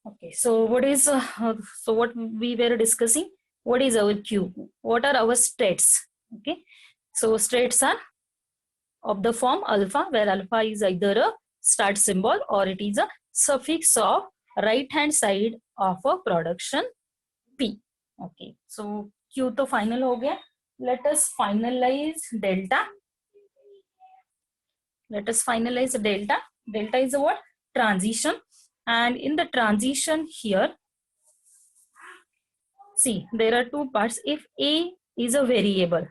Okay, so what is so what we were discussing? What is our Q? What are our states? Okay, so states are of the form alpha, where alpha is either a start symbol or it is a suffix of right hand side of a production P. Okay, so Q to final हो गया. Let us finalize delta. Let us finalize delta. Delta is a what? Transition. And in the transition here, see, there are two parts. If A is a variable,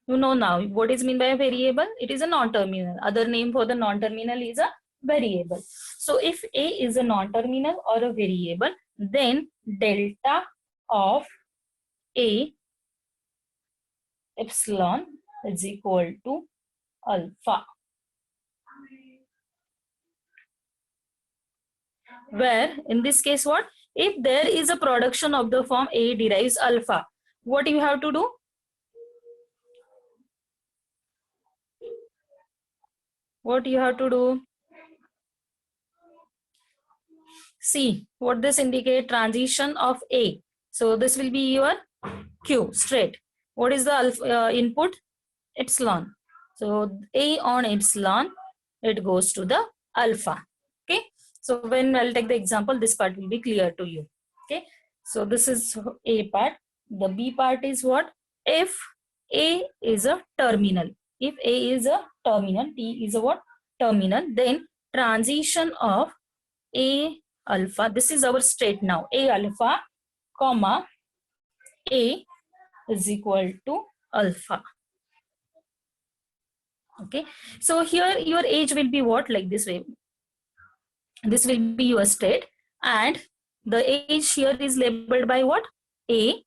you know now what is meant by a variable? It is a non-terminal. Other name for the non-terminal is a variable. So if A is a non-terminal or a variable, then delta of A epsilon is equal to alpha. Where in this case what? If there is a production of the form A derives alpha, what you have to do? What you have to do? See what this indicate, transition of A. So this will be your Q straight. What is the alpha, input? Epsilon. So A on epsilon, it goes to the alpha. Okay. So when I'll take the example, this part will be clear to you. Okay. So this is A part. The B part is what? If A is a terminal. If A is a terminal, T is a what? Terminal. Then transition of A alpha. This is our state now. A alpha, comma, A is equal to alpha. Okay, so here your age will be what? Like this way. This will be your state, and the age here is labeled by what? A,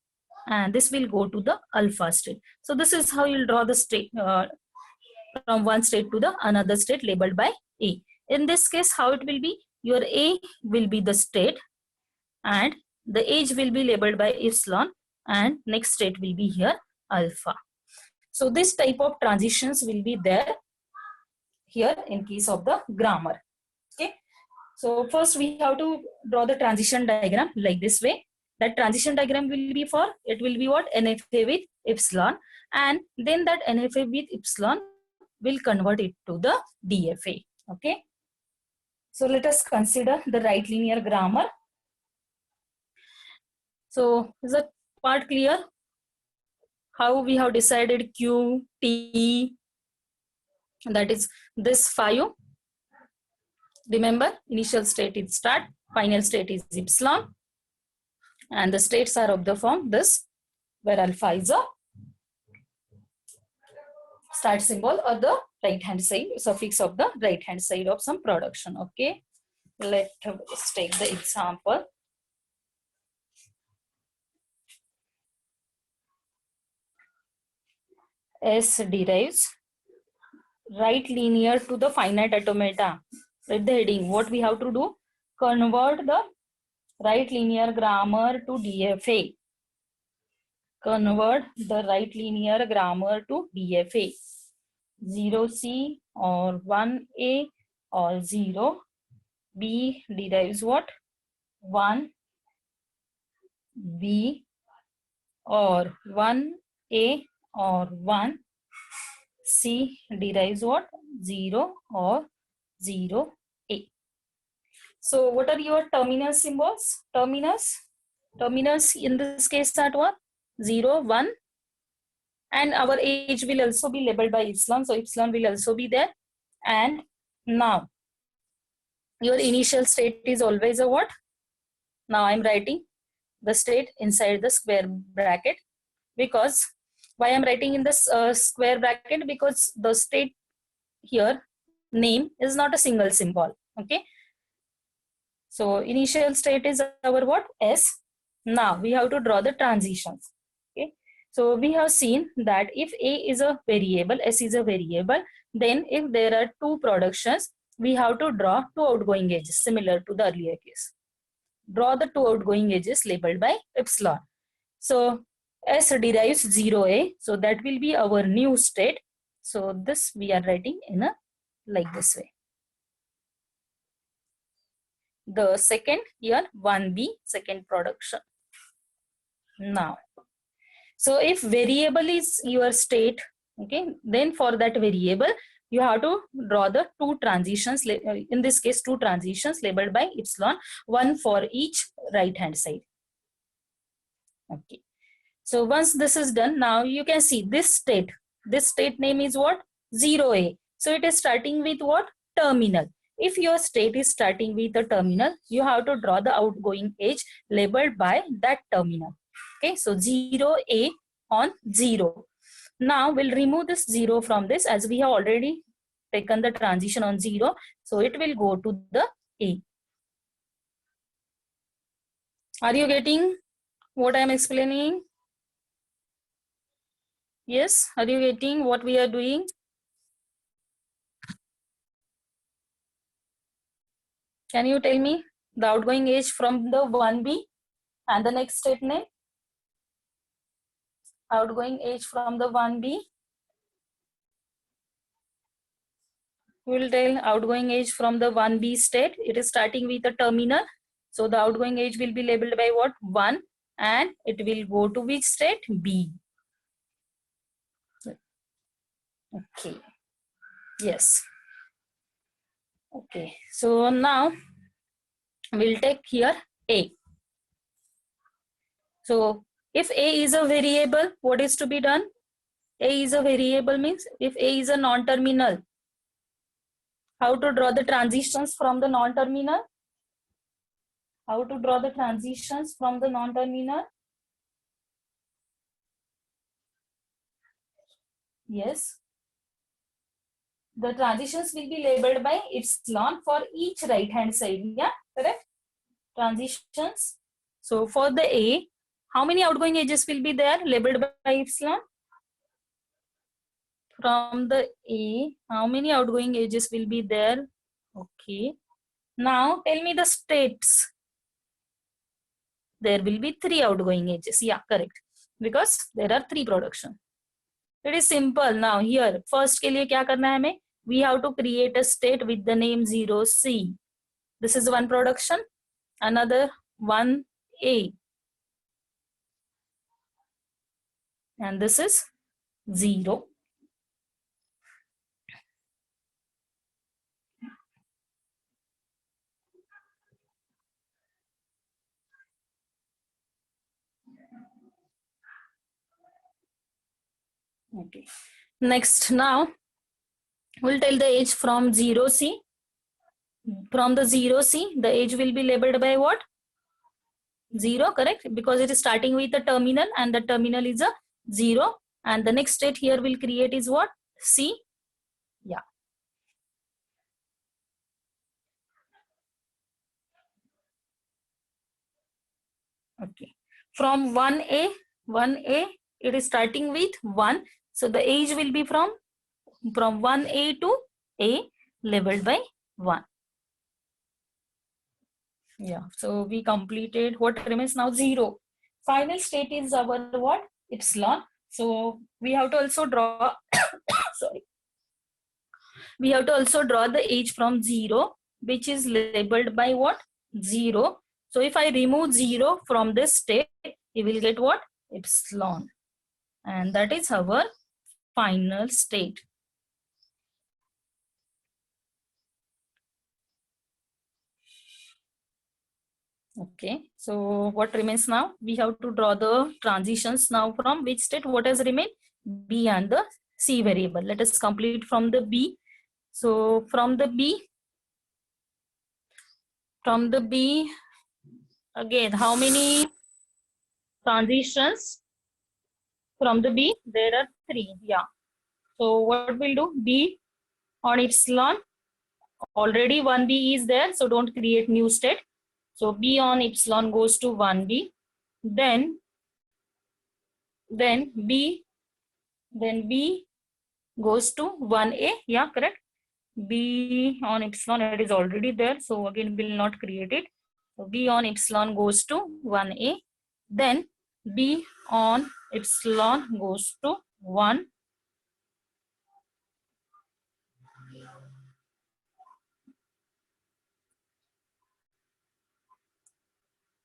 and this will go to the alpha state. So this is how you'll draw the state from one state to the another state labeled by A. In this case, how it will be? Your A will be the state, and the age will be labeled by epsilon, and next state will be here alpha. So this type of transitions will be there here in case of the grammar. Okay, so first we have to draw the transition diagram like this way. That transition diagram will be for, it will be what? NFA with epsilon, and then that NFA with epsilon will convert it to the DFA. Okay, so let us consider the right linear grammar. So is that part clear? How we have decided Q, T, that is this 5. Remember, initial state is start, final state is epsilon, and the states are of the form this, where alpha is a start symbol or the right hand side, suffix of the right hand side of some production. Okay, let's take the example. S derives right linear to the finite automata. With the heading, what we have to do? Convert the right linear grammar to DFA. Convert the right linear grammar to DFA. 0C or 1A or 0. B derives what? 1B or 1A or 1. C derives what? 0 or 0A. So what are your terminal symbols? Terminus in this case are what? 0, 1, and our age will also be labeled by epsilon, so epsilon will also be there. And now your initial state is always a what? Now I'm writing the state inside the square bracket, because why I'm writing in this square bracket? Because the state here name is not a single symbol. Okay, so initial state is our what? S. Now we have to draw the transitions. Okay, so we have seen that if A is a variable, S is a variable, then if there are two productions, we have to draw two outgoing edges similar to the earlier case. Draw the two outgoing edges labeled by epsilon. So S derives 0A, so that will be our new state. So this we are writing in a like this way. the second here 1B second production. Now, so if variable is your state, okay, then for that variable you have to draw the two transitions, in this case two transitions labeled by epsilon, one for each right hand side. Okay, so once this is done, now you can see this state name is what? 0A. So it is starting with what? Terminal. If your state is starting with a terminal, you have to draw the outgoing edge labeled by that terminal. Okay, so 0A on 0. Now we'll remove this 0 from this, as we have already taken the transition on 0. So it will go to the A. Are you getting what I am explaining? Yes, are you getting what we are doing? Can you tell me the outgoing edge from the 1B and the next state name? Outgoing edge from the 1B. We will tell outgoing edge from the 1B state. It is starting with a terminal. So the outgoing edge will be labeled by what? 1, and it will go to which state? B. Okay. Yes. Okay. So now we'll take here A. So if A is a variable, what is to be done? A is a variable means if A is a non-terminal, how to draw the transitions from the non-terminal? How to draw the transitions from the non-terminal? Yes. The transitions will be labeled by epsilon for each right hand side. Yeah, correct? Transitions. So for the A, how many outgoing edges will be there labeled by epsilon? From the A, how many outgoing edges will be there? Okay. Now tell me the states. There will be 3 outgoing edges. Yeah, correct. Because there are 3 production. It is simple. Now here, first के लिए क्या करना है हमें? We have to create a state with the name 0C. This is one production. Another 1A. And this is 0. Okay. Next, now we'll tell the edge from 0C. From the 0C, the edge will be labeled by what? 0, correct? Because it is starting with a terminal and the terminal is a 0. And the next state here will create is what? C. Yeah. Okay. From 1A, it is starting with 1. So the edge will be from 1A to A labeled by 1. Yeah, so we completed. What remains now? 0. Final state is our what? Epsilon. So we have to also draw sorry, we have to also draw the edge from 0, which is labeled by what? 0. So if I remove 0 from this state, you will get what? Epsilon. And that is our final state. Okay, so what remains now? We have to draw the transitions now from which state? What has remained? B and the C variable. Let us complete from the B. So from the B, again, how many transitions from the B? There are 3. Yeah. So what we'll do? B on epsilon. Already 1B is there, so don't create new state. So B on epsilon goes to 1B. Then B goes to 1A. Yeah, correct. B on epsilon, it is already there. So again, will not create it. So B on epsilon goes to 1A. Then B on epsilon goes to 1.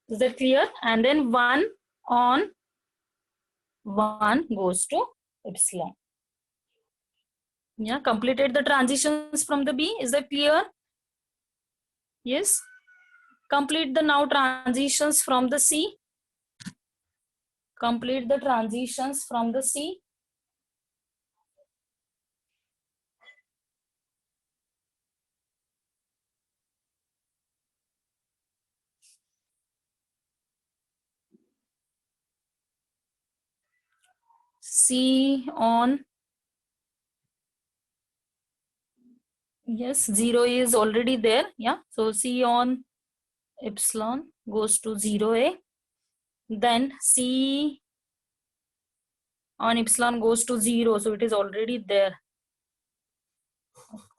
Is that clear? And then 1 on 1 goes to epsilon. Yeah, completed the transitions from the B. Is that clear? Yes. Complete the now transitions from the C. Complete the transitions from the C. C on, yes, 0 is already there. Yeah, so C on epsilon goes to 0A. Then C on epsilon goes to 0, so it is already there.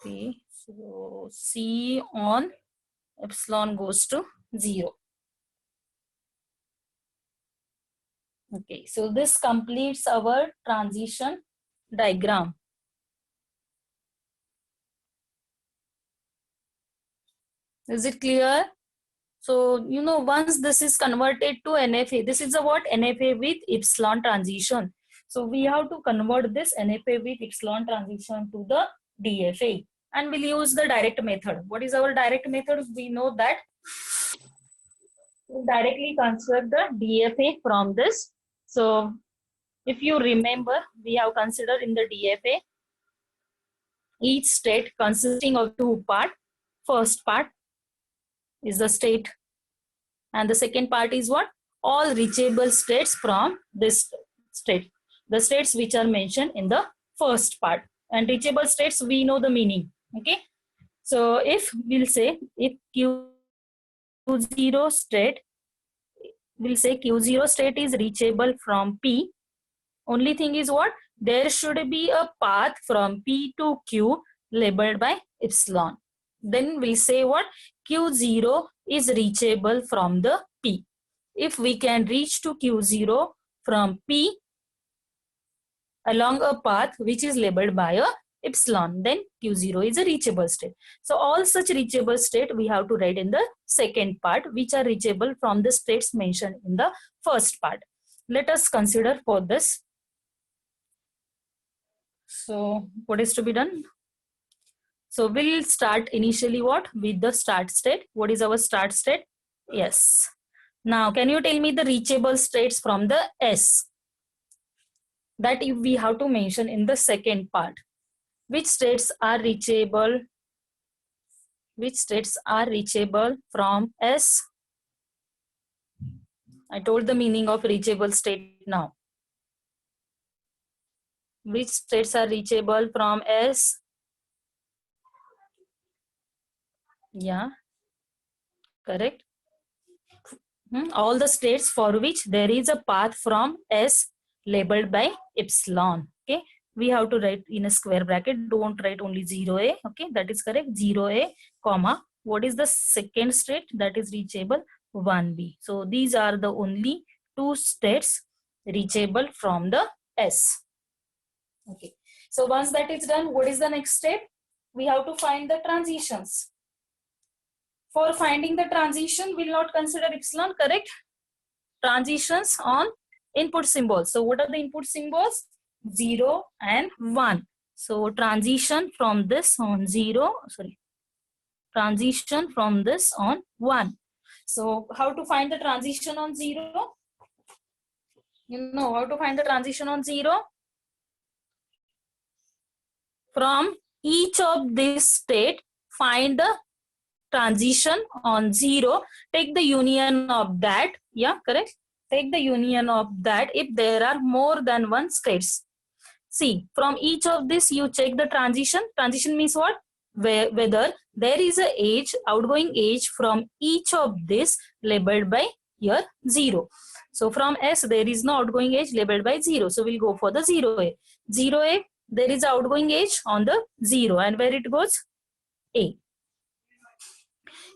Okay, so C on epsilon goes to 0. Okay, so this completes our transition diagram. Is it clear? So, you know, once this is converted to NFA, this is a what? NFA with epsilon transition. So we have to convert this NFA with epsilon transition to the DFA, and we'll use the direct method. What is our direct method? We know that we'll directly construct the DFA from this. So if you remember, we have considered in the DFA each state consisting of two parts. First part is the state, and the second part is what? All reachable states from this state, the states which are mentioned in the first part. And reachable states, we know the meaning. Okay, so if we'll say if q0 state, we'll say q0 state is reachable from P. Only thing is what? There should be a path from P to Q labeled by epsilon. Then we'll say what? Q0 is reachable from the P. If we can reach to Q0 from P along a path which is labeled by a epsilon, then Q0 is a reachable state. So all such reachable state we have to write in the second part, which are reachable from the states mentioned in the first part. Let us consider for this. So what is to be done? So we'll start initially what? With the start state. What is our start state? Yes. Now, can you tell me the reachable states from the S? That if we have to mention in the second part. Which states are reachable? Which states are reachable from S? I told the meaning of reachable state now. Which states are reachable from S? Yeah, correct. All the states for which there is a path from S labeled by epsilon. Okay, we have to write in a square bracket. Don't write only 0A. Okay, that is correct. 0A, comma. What is the second state that is reachable? 1B. So these are the only two states reachable from the S. Okay. So once that is done, what is the next step? We have to find the transitions. For finding the transition, we'll not consider epsilon, correct? Transitions on input symbols. So what are the input symbols? 0 and 1. So transition from this on 0, sorry, transition from this on 1. So how to find the transition on 0? You know how to find the transition on 0? From each of this state, find the transition on 0, take the union of that. Yeah, correct. Take the union of that if there are more than one states. See, from each of this you check the transition. Transition means what? Whether there is a edge, outgoing edge from each of this labeled by here 0. So from S there is no outgoing edge labeled by 0. So we'll go for the 0A. 0A, there is outgoing edge on the 0, and where it goes? A.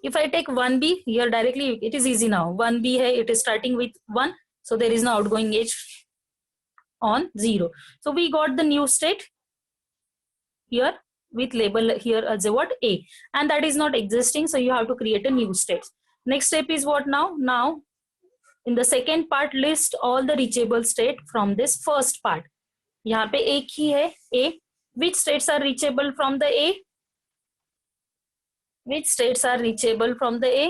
If I take 1B here directly, it is easy now. 1B hai, it is starting with 1. So there is no outgoing edge on 0. So we got the new state here with label here as a what? A. And that is not existing. So you have to create a new state. Next step is what now? Now in the second part list all the reachable state from this first part. यहाँ पे एक ही है A. Which states are reachable from the A? Which states are reachable from the A?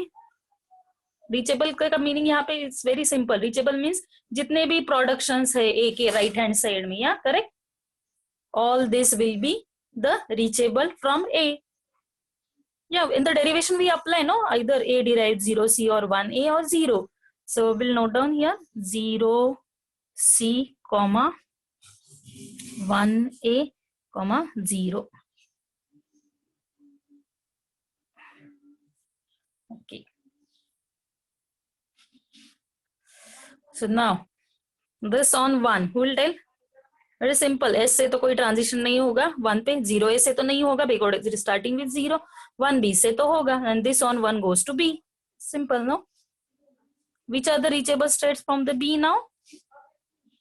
Reachable का meaning यहाँ पे it's very simple. Reachable means जितने भी प्रोडक्शंस है ए के राइट हैंड साइड में, या correct, all this will be the reachable from A. Yeah, in the derivation we apply, no, either A derives 0C or 1A or 0. So we'll note down here 0C comma 1A comma 0. Okay. So now this on 1, who will tell? Very simple. S से तो कोई transition नहीं होगा 1 पे. 0A से तो नहीं होगा बिकॉज स्टार्टिंग विद 0. 1B से तो होगा, and this on 1 goes to B. Simple, no? Which are the reachable states from the B now?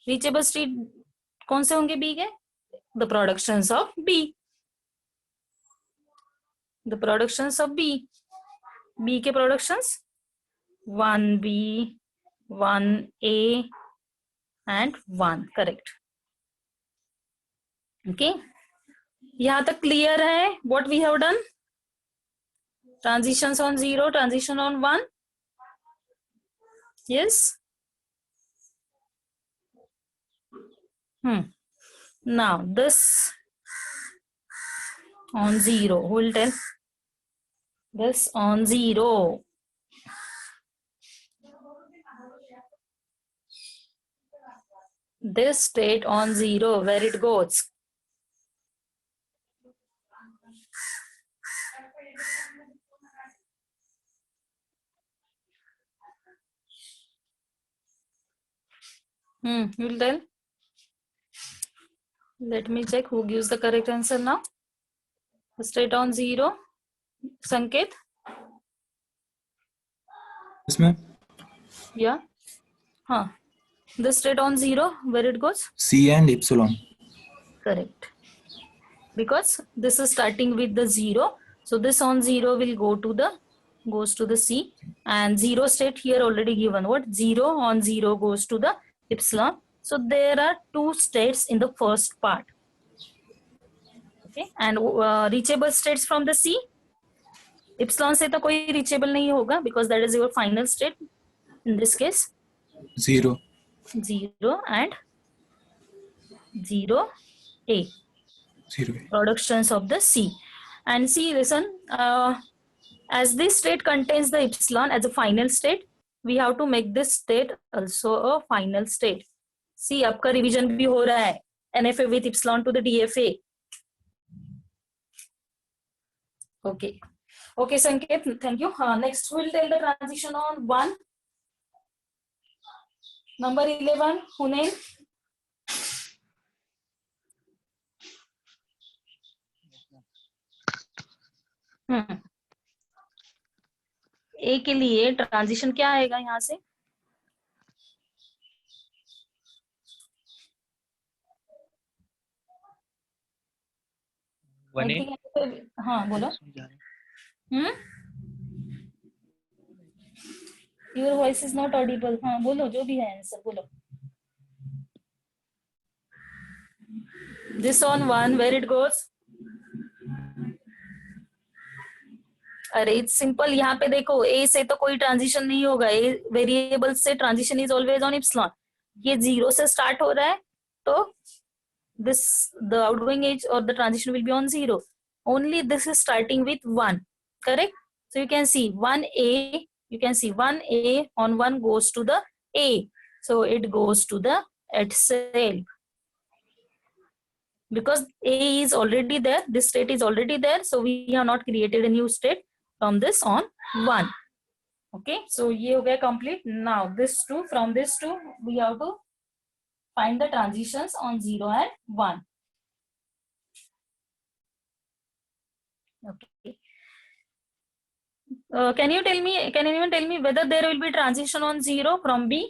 Reachable state कौन से होंगे B के? The productions of B. The productions of B. B के productions 1B 1A and 1. Correct. Okay, यहां तक clear है what we have done? Transitions on 0, transition on 1. Yes. Now this on 0, who will tell? This on 0. This state on 0, where it goes? You will tell. Let me check who gives the correct answer now. State on 0. Sanket? Yes, ma'am. Yeah. Huh. The state on 0, where it goes? C and epsilon. Correct. Because this is starting with the 0. So this on 0 will goes to the C, and 0 state here already given. What? 0 on 0 goes to the epsilon. So there are 2 states in the first part. Okay, and reachable states from the C. Epsilon से तो कोई reachable नहीं होगा because that is your final state. In this case, 0 and 0A. 0A. Productions of the C. And C, listen, as this state contains the epsilon as a final state, we have to make this state also a final state. See, आपका revision भी हो रहा है. NFA with epsilon to the DFA. Okay. Okay, Sanket, thank you. Next, we'll tell the transition on 1. Number 11, Hunain. ए के लिए transition क्या आएगा यहाँ से? हाँ बोलो. Your voice is not audible. हाँ बोलो, जो भी है आंसर बोलो. This on 1, where it goes? अरे इट्स सिंपल. यहाँ पे देखो, ए से तो कोई ट्रांजिशन नहीं होगा. ए वेरिएबल से transition is always on epsilon. ये 0 से स्टार्ट हो रहा है, तो this the outgoing edge or the transition will be on 0. Only this is starting with 1. Correct? So you can see 1A. You can see 1A on 1 goes to the A. So it goes to the itself. Because A is already there, this state is already there, so we have not created a new state from this on 1. Okay, so ये हो गया complete. Now this 2, from this 2 we have to find the transitions on 0 and 1. Okay. Can anyone tell me whether there will be transition on 0 from B?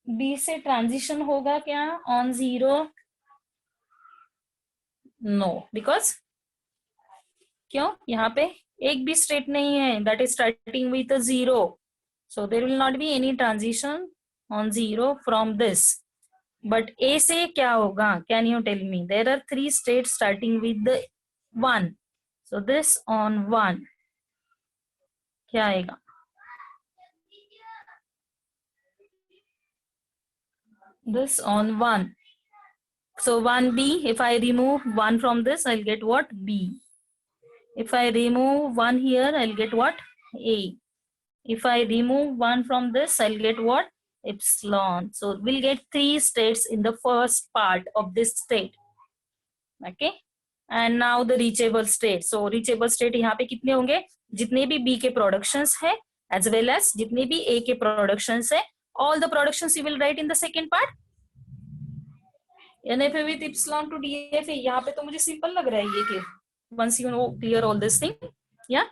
B से transition होगा क्या on 0? No, because क्यों? यहाँ पे एक भी state नहीं है that is starting with a zero, so there will not be any transition on zero from this. But A से क्या होगा? Can you tell me? There are three states starting with the one, so this on one क्या आएगा? This on one, so 1B, if I remove 1 from this, I'll get what? B. If I remove 1 here, I'll get what? A. If I remove 1 from this, I'll get what? Epsilon. So we'll get three states in the first part of this state. Okay. And now the reachable state. So reachable state यहाँ पे कितने होंगे? जितने भी B के productions है, as well as जितने भी A के productions है, all the productions you will write in the second part. NFA with epsilon to DFA, यहाँ पे तो मुझे सिंपल लग रहा है ये कि once you know clear all this thing, yeah.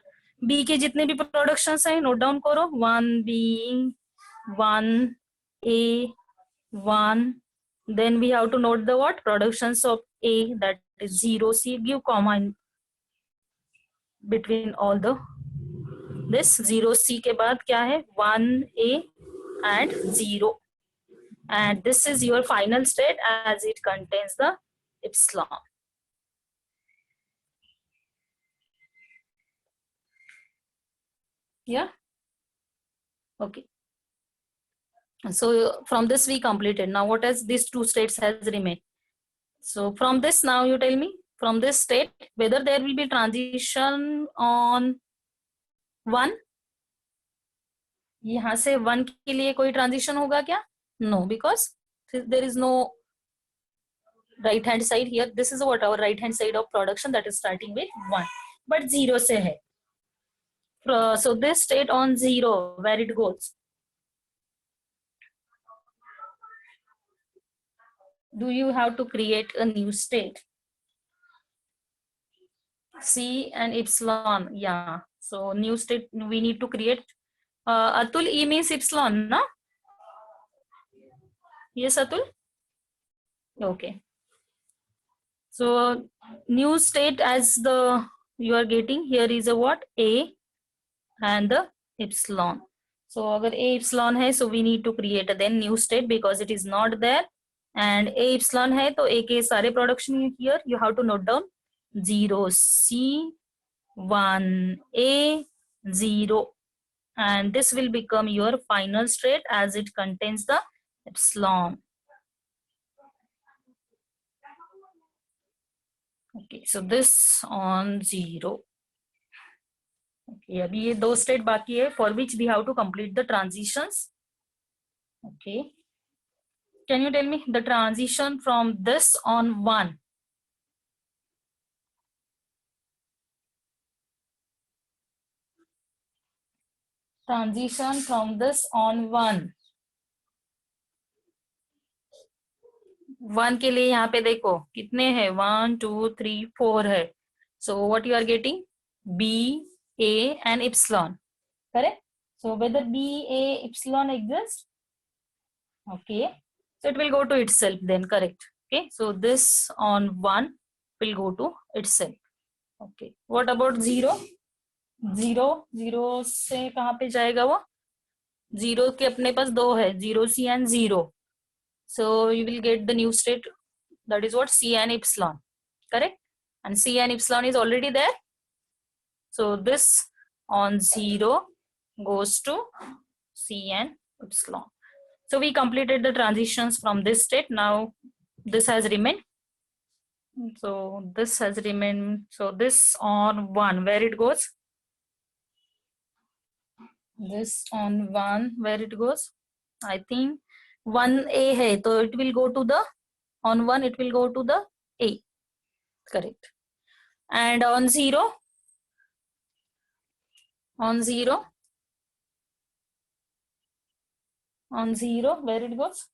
B के जितने भी productions हैं note down करो, 1B, 1A, 1, then we have to note the what? Productions of A, that is 0C, give comma in between all the this 0C के बाद क्या है? 1A and 0, and this is your final state as it contains the epsilon. Yeah. Okay. So from this we completed. Now what has these two states has remained? So from this, now you tell me, from this state whether there will be transition on 1. यहाँ से 1 के लिए कोई transition होगा क्या? No, because there is no right hand side here. This is what our right hand side of production, that is starting with 1, but 0 से है. So this state on 0, where it goes? Do you have to create a new state? C and epsilon, yeah. So new state we need to create. Atul, E means epsilon, no? Yes, Atul? Okay. So new state as the you are getting here is a what? A and the epsilon. So agar A epsilon hai, so we need to create a then new state because it is not there. And A epsilon hai, to A ke sare production here you have to note down 0C, 1A, 0. And this will become your final state as it contains the epsilon. Okay, so this on 0. Okay, अभी ये दो state बाकी है for which we have to complete the transitions. Okay, can you tell me the transition from this on 1? Transition from this on 1. 1 के लिए यहाँ पे देखो कितने हैं? 1, 2, 3, 4 है. So what you are getting? B, A and epsilon. Correct? So whether B, A, epsilon exists? Okay. So it will go to itself then, correct? Okay. So this on 1 will go to itself. Okay. What about 0? 0 से कहाँ पे जाएगा वो? 0 के अपने पास दो है, 0C and 0. So you will get the new state, that is what? C and epsilon. Correct? And C and epsilon is already there. So this on 0 goes to C and epsilon. So we completed the transitions from this state. Now this has remained. So this has remained. So this on 1, where it goes? This on 1, where it goes? I think 1A hai, so it will go to the, on 1 it will go to the A. Correct. And on 0? On 0? On 0, where it goes?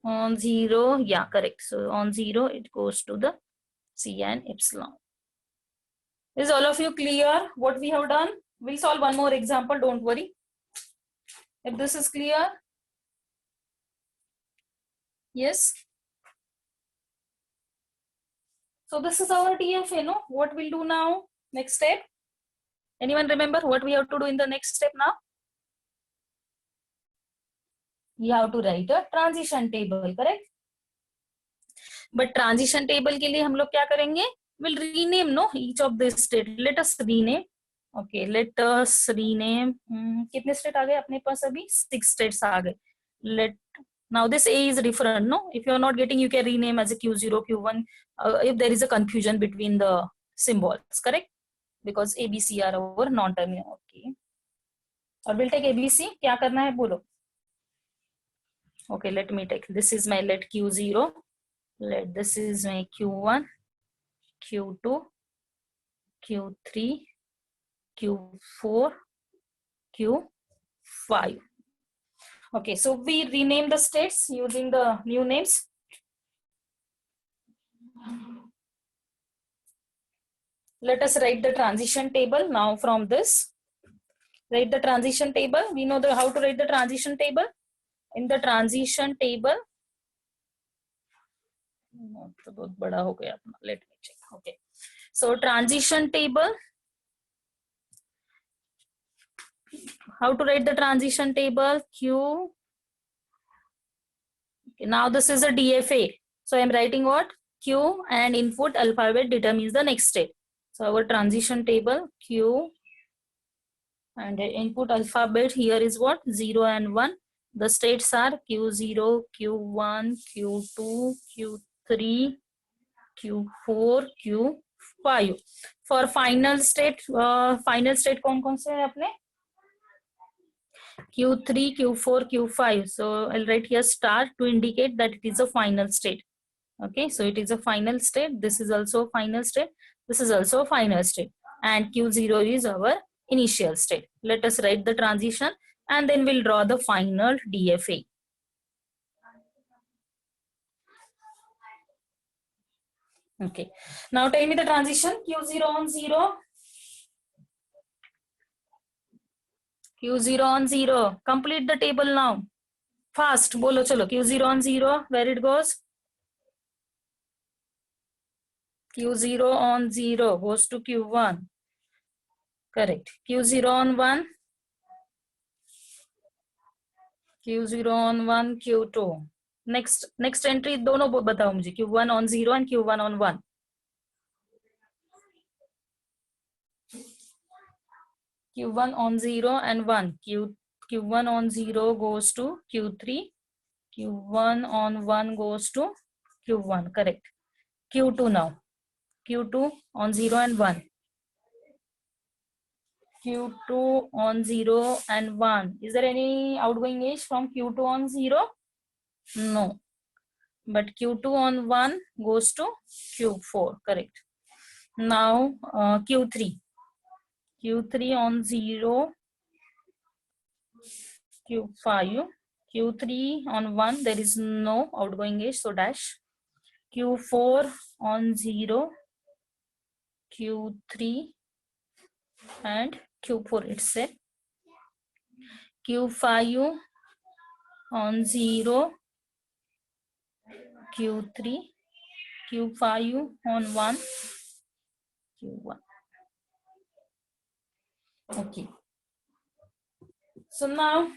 On 0, yeah, correct. So on 0, it goes to the C and epsilon. Is all of you clear what we have done? We'll solve one more example, don't worry. If this is clear? Yes? So this is our DFA, no? What we'll do now? Next step. Anyone remember what we have to do in the next step now? We have to write a transition table, correct? But transition table के लिए हम लोग क्या करेंगे? We'll rename no each of this state. Let us rename. Okay, let us rename. कितने state आ गए अपने पास अभी? 6 states आ गए. Let now this A is different, no? If you are not getting, you can rename as a Q0, Q1. If there is a confusion between the symbols, correct? Because A, B, C are our non-terminal. Okay. और we'll take ABC. क्या करना है बोलो? Okay, let me take. This is my let Q0. Let this is my Q1, Q2, Q3, Q4, Q5. Okay, so we rename the states using the new names. Let us write the transition table now from this. Write the transition table. We know how to write the transition table. In the transition table, तो बहुत बड़ा हो गया अपना. Let me check. Okay, so transition table. How to write the transition table? Q. Okay, now this is a DFA. So I'm writing what? Q and input alphabet determines the next step. So our transition table Q and input alphabet here is what? 0 and 1. The states are Q0, Q1, Q2, Q3, Q4, Q5. For final state कौन से है अपने? Q3, Q4, Q5. So I'll write here star to indicate that it is a final state. Okay, so it is a final state. This is also a final state. This is also a final state. And Q0 is our initial state. Let us write the transition and then we'll draw the final DFA. Okay, now tell me the transition. Q0 on 0. Q0 on 0. Complete the table now. Fast. Bolo chalo. Q0 on 0. Where it goes? Q0 on 0 goes to Q1. Correct. Q0 on 1. Q0 on 1, Q2. Next entry दोनों बताओ मुझे. Q1 on 0 and Q1 on 1. Q1 on 0 and 1. Q1 on 0 goes to Q3. Q1 on 1 goes to Q1. Correct. Q2 now. Q2 on 0 and 1. Q2 on 0 and 1. Is there any outgoing edge from Q2 on 0? No. But Q2 on 1 goes to Q4. Correct. Now Q3. Q3 on 0, Q5. Q3 on 1, there is no outgoing edge, so dash. Q4 on 0, Q3 and Q4 itself. Q5 on 0, Q3, Q5 on 1, Q1. Okay. So now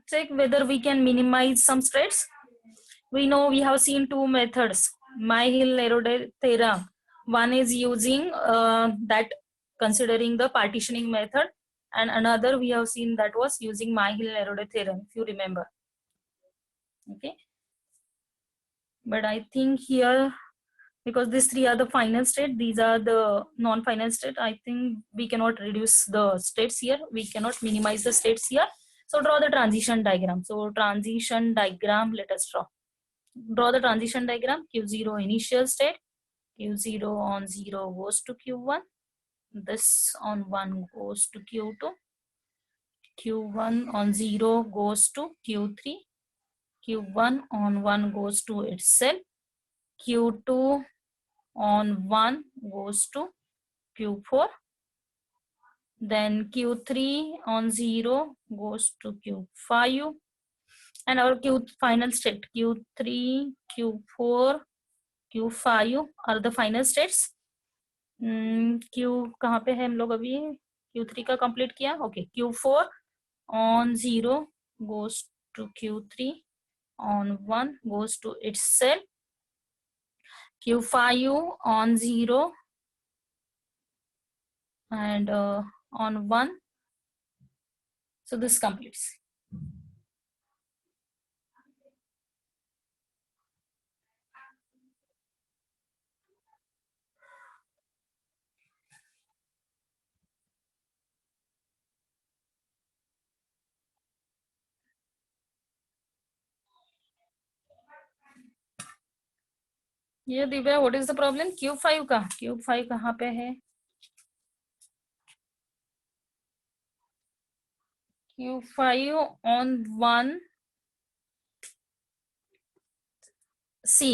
check whether we can minimize some states. We know we have seen two methods, Myhill theorem. One is using that considering the partitioning method, and another we have seen that was using Myhill theorem, if you remember. Okay, but I think here, because these three are the final state, these are the non-final state, I think we cannot reduce the states here, we cannot minimize the states here. So draw the transition diagram. So transition diagram, let us draw the transition diagram. Q0 initial state, Q0 on 0 goes to Q1, this on 1 goes to Q2, Q1 on 0 goes to Q3, Q1 on 1 goes to itself, Q2 on 1 goes to Q4, then Q3 on 0 goes to Q5, and our final state Q3, Q4, Q5 are the final states. Q कहाँ पे है हम लोग अभी? Q3 का complete किया. Okay, Q4 on 0 goes to Q3, on 1 goes to its cell. Q5 on 0 and on 1. So this completes. ये Divya, what is the problem? Q5 का, Q5 कहाँ पे है? Q5 on 1. सी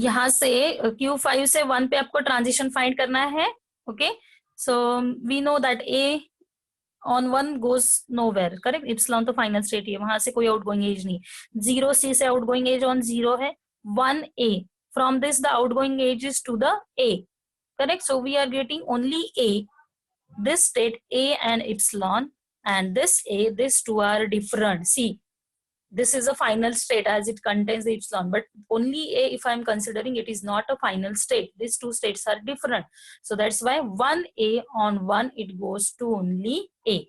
यहाँ से Q5 से 1 पे आपको ट्रांजिशन फाइंड करना है. Okay, so we know that A on 1 goes nowhere, correct. Epsilon तो फाइनल स्टेट है, वहां से कोई आउटगोइंग एज नहीं. 0C से आउटगोइंग एज ऑन 0 है. 1A, from this the outgoing edge is to the A, correct. So we are getting only A. This state A and epsilon, and this A, these two are different. See, this is a final state as it contains the epsilon, but only A, if I'm considering, it is not a final state. These two states are different. So that's why 1A on 1, it goes to only A.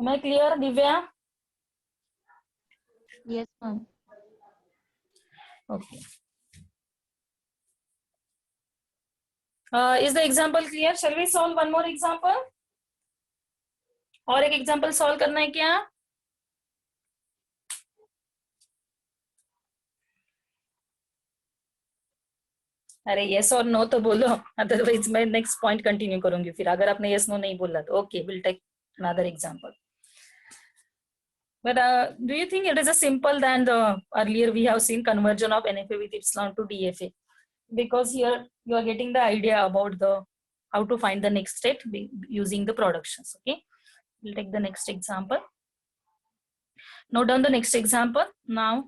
Am I clear, Divya? Yes, ma'am. Okay. Is the example clear? Shall we solve one more example? और एक example solve करना है क्या? अरे yes और no तो बोलो, otherwise मैं नेक्स्ट पॉइंट कंटिन्यू करूंगी फिर. अगर आपने यस नो नहीं बोला तो okay, will take another example. But do you think it is a simple than the earlier we have seen conversion of NFA with epsilon to DFA? Because here you are getting the idea about the how to find the next state using the productions. Okay, we'll take the next example. Note down the next example now.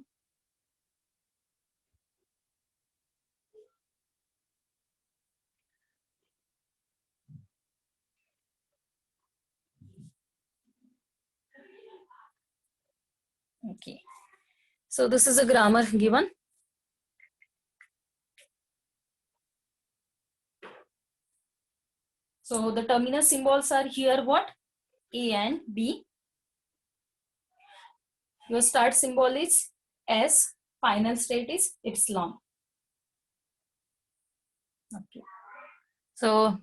Okay, so this is a grammar given. So the terminal symbols are here what? A and B. Your start symbol is S, final state is epsilon. Okay, so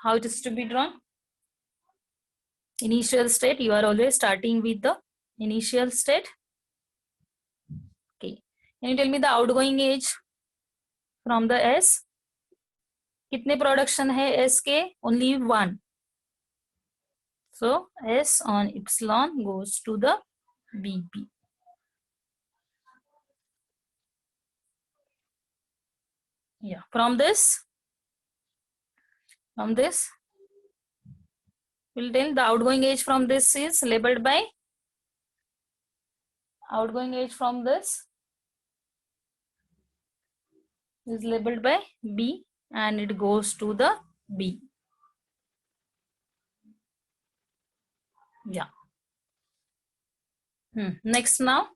how it is to be drawn? Initial state, you are always starting with the initial state. Okay, can you tell me the outgoing age from the S? कितने production है S के? Only one. So S on epsilon goes to the BB. Yeah, from this we'll tell the outgoing age from this is labeled by, outgoing age from this is labeled by B and it goes to the B. Yeah. Next now,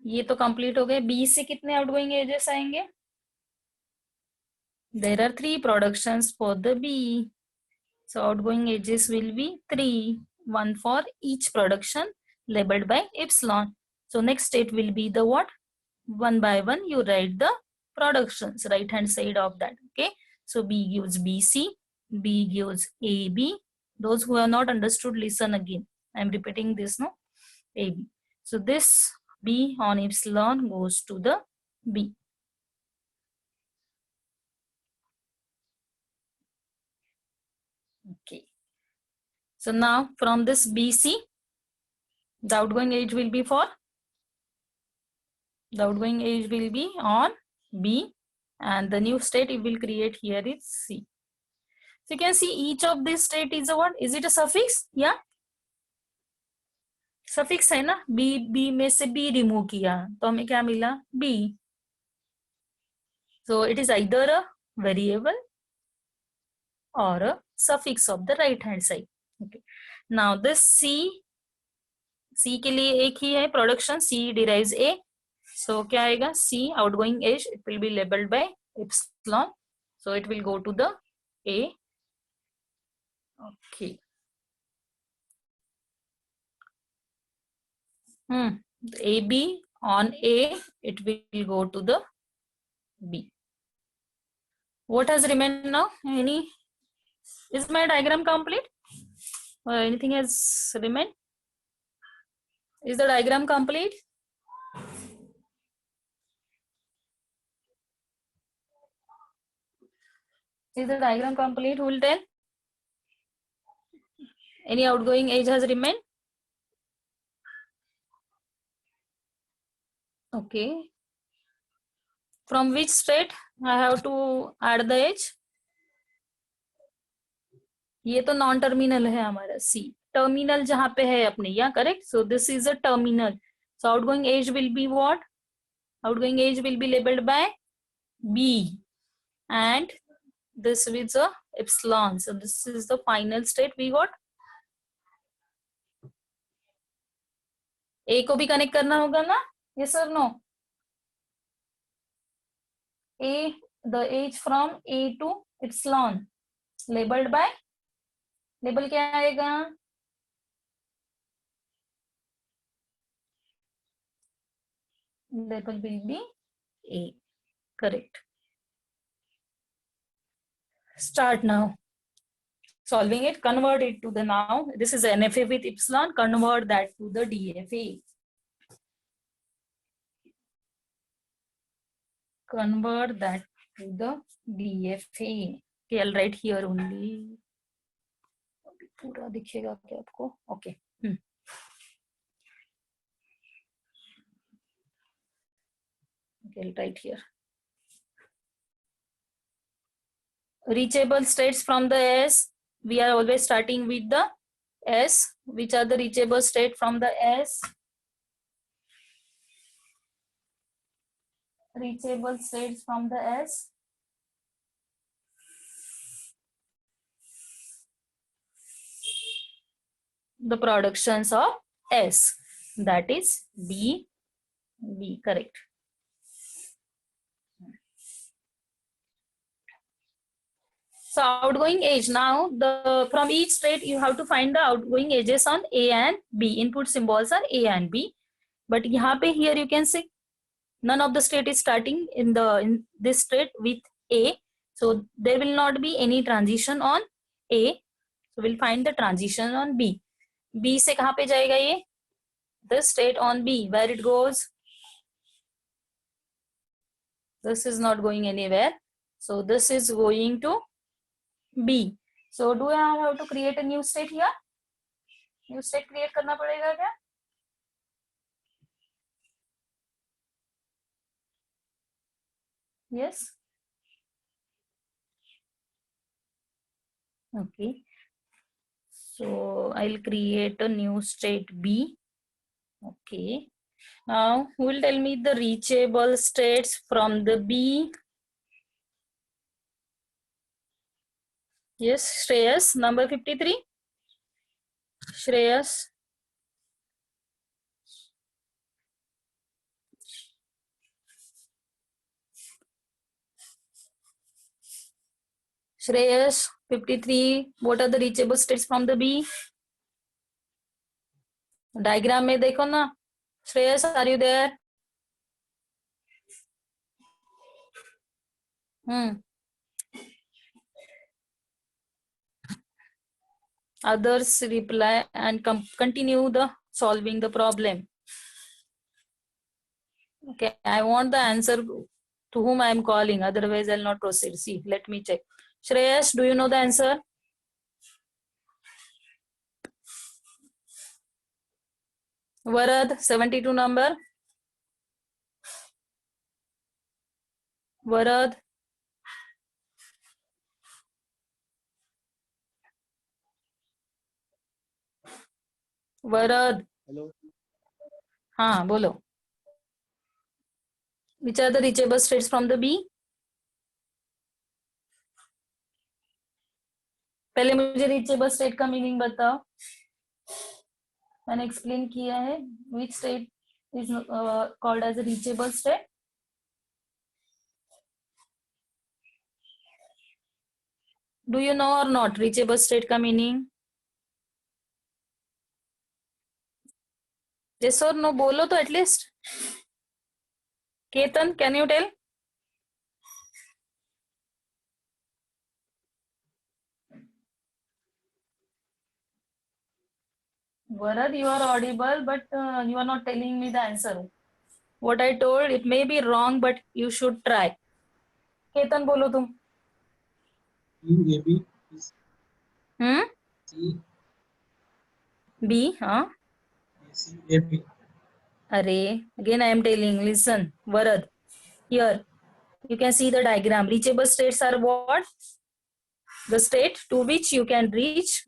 ये तो complete हो गए. B से कितने outgoing edges आएंगे? There are 3 productions for the B. So outgoing edges will be 3, one for each production labeled by epsilon. So next state will be the what? One by one you write the productions, right hand side of that. Okay, so B gives BC, B gives AB. Those who have not understood, listen again. I am repeating this, no? AB. So this B on epsilon goes to the B. Okay, so now from this BC, the outgoing age will be for, the outgoing age will be on B and the new state it will create here is C. So you can see each of this state is a what? Is it a suffix? Yeah. Suffix है ना, B, B में से be remove किया तो हमें क्या मिला, B. So it is either a variable और a suffix of the right hand side. Okay, now this C, C के लिए एक ही है प्रोडक्शन, सी डिराइव्स ए. सो क्या आएगा, C outgoing edge it will be labelled by epsilon, so it will go to the A. Okay. AB on A, it will go to the B. What has remained now? Any? Is my diagram complete? Or anything has remained? Is the diagram complete? Is the diagram complete? Who will tell? Any outgoing edge has remained? Okay. From which state I have to add the edge? ये तो non terminal है हमारा सी. Terminal जहां पे है अपने, या correct. So this is a terminal. So outgoing edge will be what? Outgoing edge will be labeled by B, and this with the epsilon. So this is the final state we got. A को भी connect करना होगा ना, yes or no? A, the edge from A to epsilon labeled by, label क्या आएगा, label will be A. Correct. Start now solving it. Convert it to the, now this is NFA with epsilon, convert that to the DFA. Convert that to the DFA. Okay, I'll write here only. पूरा दिखेगा क्या आपको? Okay. Okay, I'll write here. Reachable states from the S. We are always starting with the S. Which are the reachable state from the S? Reachable states from the S. The productions of S. That is B. B, correct. So outgoing edge, now the from each state you have to find the outgoing edges on A and B. Input symbols are A and B. But यहाँ पे, here you can see none of the state is starting in this state with A. So there will not be any transition on A. So we'll find the transition on B. B से कहाँ पे जाएगा ये? This state on B, where it goes? This is not going anywhere. So this is going to B. So do I have to create a new state here? New state create करना पड़ेगा क्या? Yes. Okay. So I'll create a new state B. Okay. Now who will tell me the reachable states from the B? Yes, Shreyas, number 53. Shreyas. Shreyas, 53. What are the reachable states from the B? Diagram में देखो ना. Shreyas, are you there? Others reply and continue the solving the problem. Okay, I want the answer to whom I am calling, otherwise I'll not proceed. See, let me check. Shreyas, do you know the answer? Varad, 72 number. Varad. Varad. Hello. हाँ बोलो. Which are the reachable states from the B? पहले मुझे reachable state का meaning बताओ. मैंने explain किया है. Which state is called as a reachable state? Do you know or not reachable state का मीनिंग? Yes or no बोलो तो at least. Ketan, can you tell? Varad, you are audible, but you are not telling me the answer. What I told, it may be wrong, but you should try. Ketan बोलो तुम. AB is C B, हाँ. AC AB. अरे, again I am telling, listen, Varad, here you can see the diagram. Reachable states are what? The state to which you can reach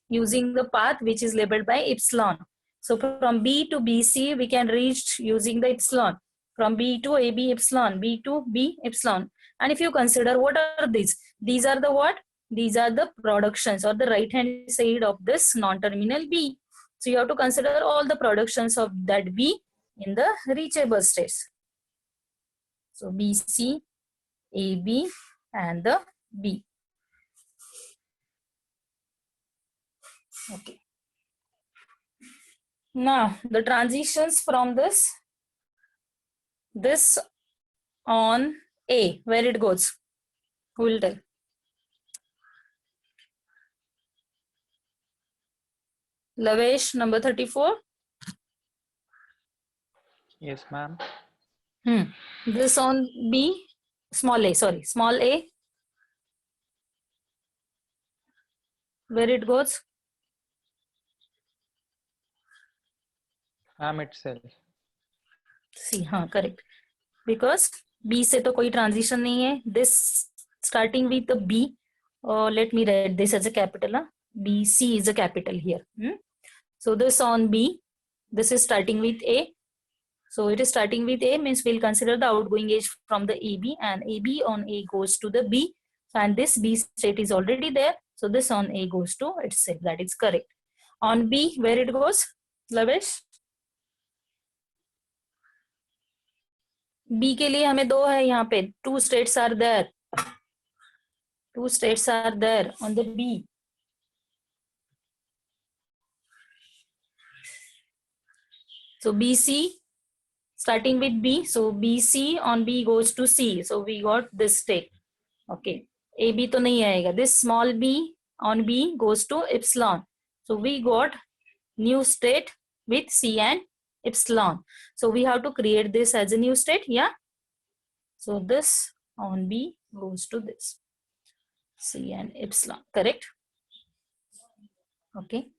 using the path which is labeled by epsilon. So from B to BC, we can reach using the epsilon. From B to AB epsilon, B to B epsilon. And if you consider what are these are the what? These are the productions or the right hand side of this non-terminal B. So you have to consider all the productions of that B in the reachable states. So BC, AB and the B. Okay. Now the transitions from this on A, where it goes? Who will tell? Lavesh, number 34. Yes, ma'am. This on B, small a, sorry, small a, where it goes? Ma'am itself. C, हाँ, correct. Because B से तो कोई transition नहीं है. This starting with the B, let me write this as a capital. B, C is a capital here. So this on B, this is starting with A. So it is starting with A means we'll consider the outgoing edge from the AB, and AB on A goes to the B. And this B state is already there. So this on A goes to itself. That is correct. On B, where it goes? Lavesh? B के लिए हमें दो है यहाँ पे. Two states are there. Two states are there on the B. So BC starting with B. So BC on B goes to C. So we got this state. Okay. AB तो नहीं आएगा. This small b on B goes to epsilon. So we got new state with C and epsilon. So we have to create this as a new state. Yeah. So this on B goes to this C and epsilon. Correct. Okay.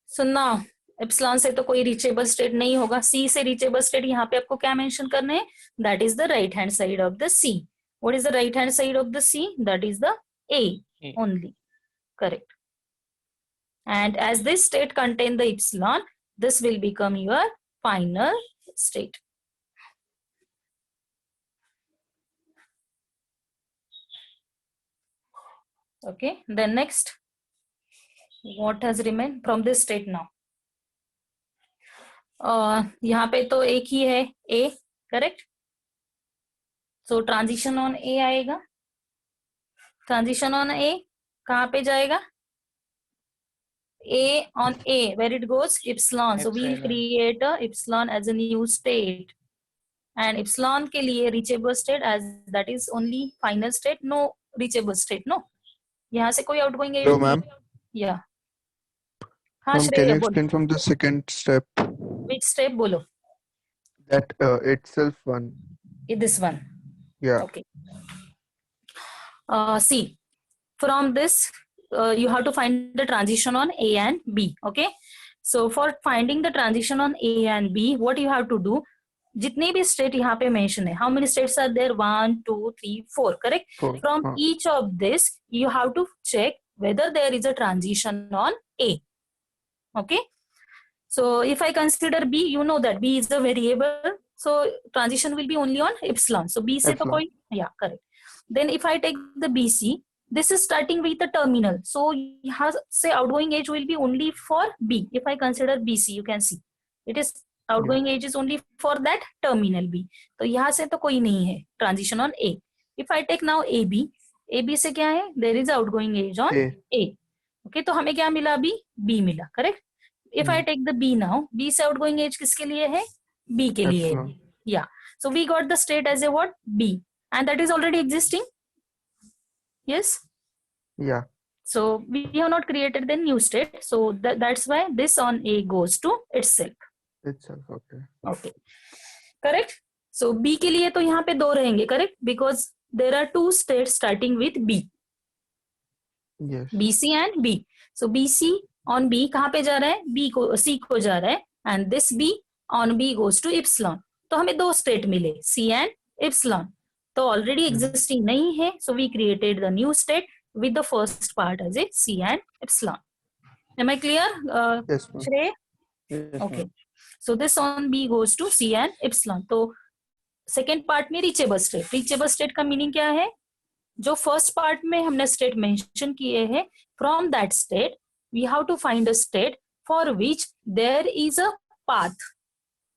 So now epsilon से तो कोई reachable state नहीं होगा. C से reachable state यहाँ पे आपको क्या mention करना है? That is the right hand side of the C. What is the right hand side of the C? That is the A only. Correct. And as this state contains the epsilon, this will become your final state. Okay. Then next, what has remained from this state now? यहाँ पे तो एक ही है A, correct? So transition on A आएगा. Transition on A कहाँ पे जाएगा? A on A, where it goes? Epsilon. So we will create a epsilon as a new state. And epsilon के लिए reachable state, as that is only final state, no reachable state, no. यहाँ से कोई outgoing edge नहीं. Yeah. हाँ Ma'am, can Shreya you बोल. explain from the second step? Which step बोलो? That itself one. This one. Yeah. Okay. See, from this you have to find the transition on A and B. Okay. So for finding the transition on A and B, what you have to do? जितने भी state यहाँ पे mention है, how many states are there? 1, 2, 3, 4, correct? From each of this, you have to check whether there is a transition on A. Okay. So if I consider B, you know that B is a variable, so transition will be only on epsilon. So B से तो Epsilon. कोई, yeah, correct. Then if I take the BC, this is starting with the terminal. So यहाँ से outgoing edge will be only for B. If I consider BC, you can see it is Yeah. outgoing edge is only for that terminal B. तो यहाँ से तो कोई नहीं है transition on A. If I take now AB, AB से क्या है? There is outgoing edge on A. A. Okay, तो हमें क्या मिला अभी? B मिला, correct? If I take the B now, B से outgoing edge किसके लिए है? B के लिए है. Epsilon. Yeah. So we got the state as a what? B. And that is already existing. Yes. Yeah. So we have not created the new state. So that's why this on A goes to itself. Itself. Okay. Okay. Correct. So B के लिए तो यहाँ पे दो रहेंगे, correct? Because there are two states starting with B. Yes. BC and B. So BC on B कहाँ पे जा रहा है? B को C को जा रहा है. And this B on B goes to epsilon. तो हमें दो स्टेट मिले, C and epsilon. तो ऑलरेडी एग्जिस्टिंग नहीं है, so we created the new state with the first part as a C and epsilon. Am I clear, Yes, ma'am. Shrey? Yes, Okay. ma'am. So this on B goes to C and epsilon. तो second part में reachable state. Reachable state का meaning क्या है? जो first part में हमने state mention किए हैं, from that state we have to find a state for which there is a path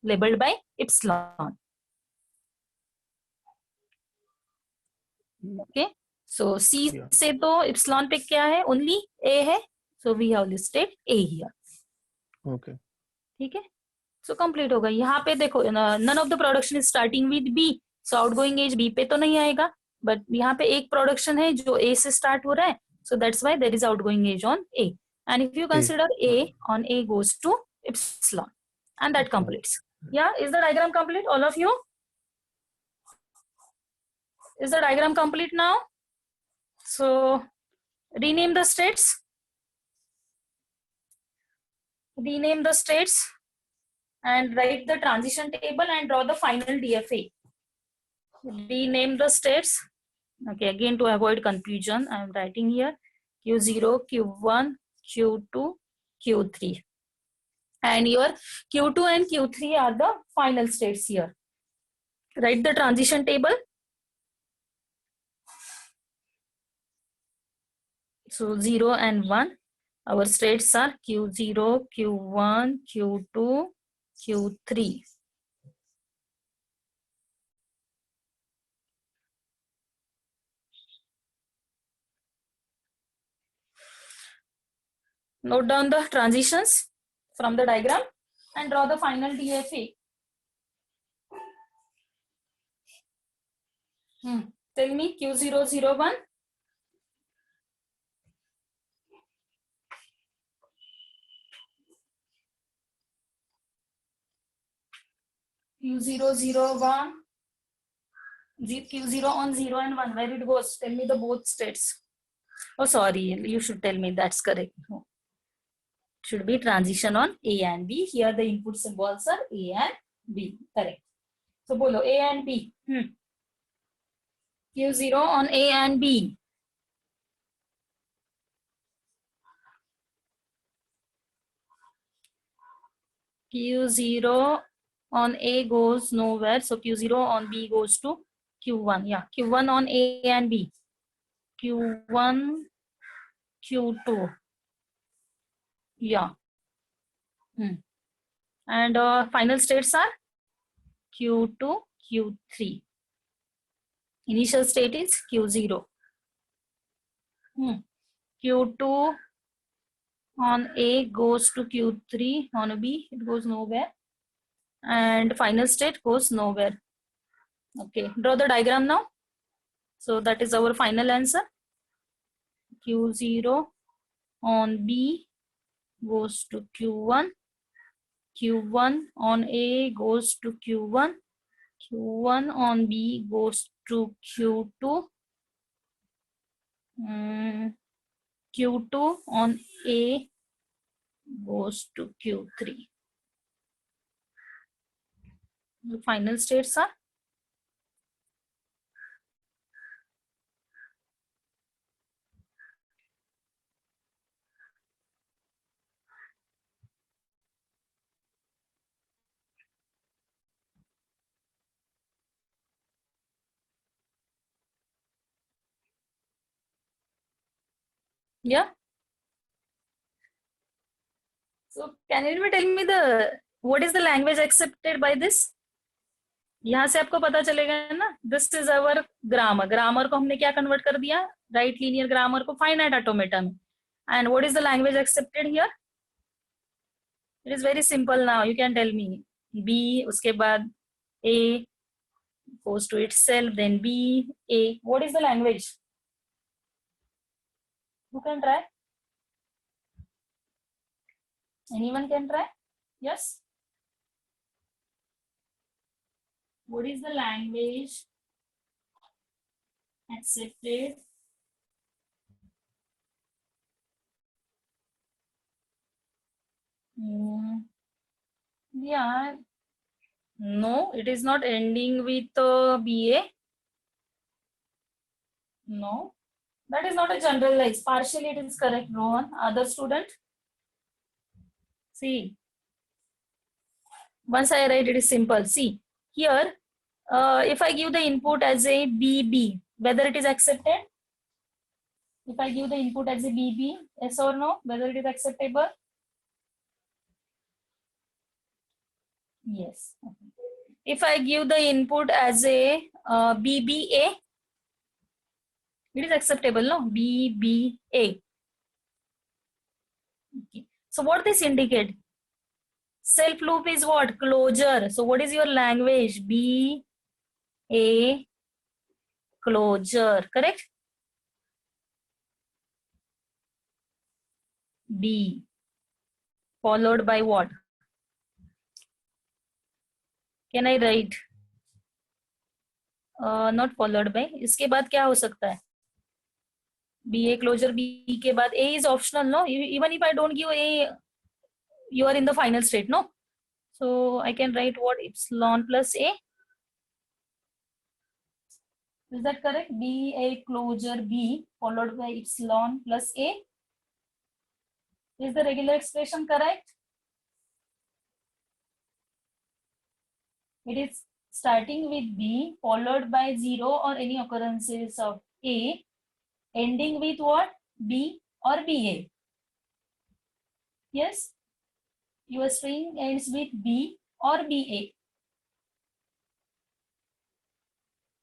labelled by epsilon. Okay, so see Yeah. से तो इप्सिलॉन पे क्या है? ओनली ए है, so we have listed A here. Okay. ठीक है, so complete होगा. यहाँ पे देखो, none of the production is starting with B, so outgoing edge B पे तो नहीं आएगा, बट यहाँ पे एक प्रोडक्शन है जो ए से स्टार्ट हो रहा है, so that's why there is outgoing edge on A. And if you A. Consider A on A goes to epsilon, and that Epsilon. completes. Yeah, is the diagram complete, all of you? Is the diagram complete now? So rename the states. Rename the states and write the transition table and draw the final DFA. Rename the states. Okay, again to avoid confusion, I am writing here Q0, Q1, Q2, Q3. And your Q2 and Q3 are the final states here. Write the transition table. So 0 and 1. Our states are Q0, Q1, Q2, Q3. Note down the transitions from the diagram and draw the final DFA. Tell me Q001. Q001. Q0 on 0 and 1. Where it goes? Tell me the both states. Oh, sorry. You should tell me. That's correct. No. Should be transition on A and B. Here the input symbols are A and B. Correct. So bolo A and B. Q0 on A and B. Q0 on A goes nowhere. So Q0 on B goes to Q1. Yeah, Q1 on A and B. Q1, Q2. Yeah. And final states are Q2, Q3. Initial state is Q0. Q2 on A goes to Q3, on B it goes nowhere, and final state goes nowhere. Okay, draw the diagram now. So that is our final answer. Q0 on B goes to Q1, Q1 on A goes to Q1, Q1 on B goes to Q2, Q2 on A goes to Q3. The final states are Yeah. So can you tell me the what is the language accepted by this? यहाँ से आपको पता चलेगा ना, this is our grammar. Grammar को हमने क्या convert कर दिया, राइट लीनियर ग्रामर को फाइनाइट ऑटोमेटा में. And what is the language accepted here? It is very simple. Now you can tell me. B, उसके बाद ए goes to itself, then B, A. What is the language? Who can try? Anyone can try? Yes. What is the language accepted? Yeah. No, it is not ending with BA. No. That is not a generalized. Partially it is correct, Rohan. Other student? See. Once I write, it is simple. See. Here, if I give the input as a BB, whether it is accepted? If I give the input as a BB, yes or no, whether it is acceptable? Yes. Okay. If I give the input as a BBA, it is acceptable, no? BBA. Okay. So what this indicate? Self loop is what? Closure. So what is your language? BA closure, correct? B followed by what? Can I write? Not followed by. इसके बाद क्या हो सकता है? BA closure B के बाद A is optional, no? Even if I don't give A, you are in the final state, no? So I can write what? Epsilon plus A. Is that correct? BA closure B followed by epsilon plus A. Is the regular expression correct? It is starting with B followed by 0 or any occurrences of A, ending with what? B or BA. Yes? Your string ends with B or BA.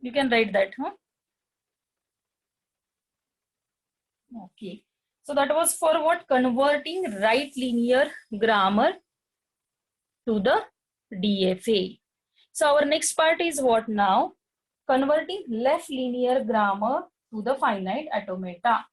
You can write that, huh? Okay. So that was for what? Converting right linear grammar to the DFA. So our next part is what now? Converting left linear grammar to the finite automata.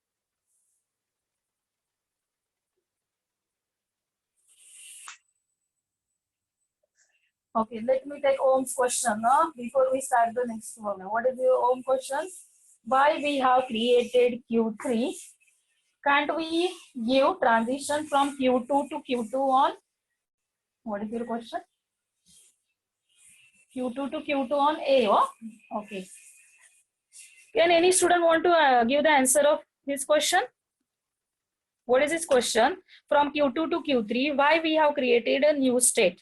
Okay, let me take Om's question before we start the next one. What is your Om question? Why we have created Q3? Can't we give transition from Q2 to Q2 on? What is your question? Q2 to Q2 on A. Oh? Okay. Can any student want to give the answer of this question? What is this question? From Q2 to Q3, why we have created a new state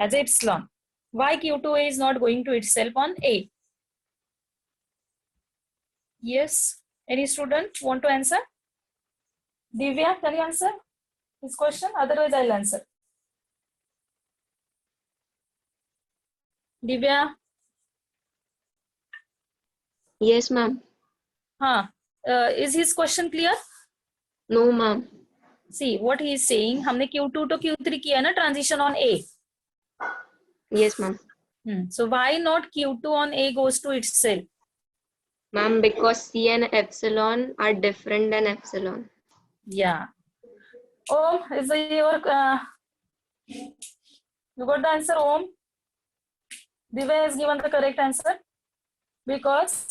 as epsilon? Why Q2A is not going to itself on A? Yes. Any student want to answer? Divya, can you answer this question? Otherwise, I'll answer. Divya? Yes, ma'am. Is his question clear? No, ma'am. See, what he is saying, हमने Q2 to Q3 किया ना transition on A. Yes, ma'am. So why not Q2 on A goes to itself? Ma'am, because C and epsilon are different than epsilon. Yeah. Om, is your you got the answer, Om? Divya has given the correct answer. Because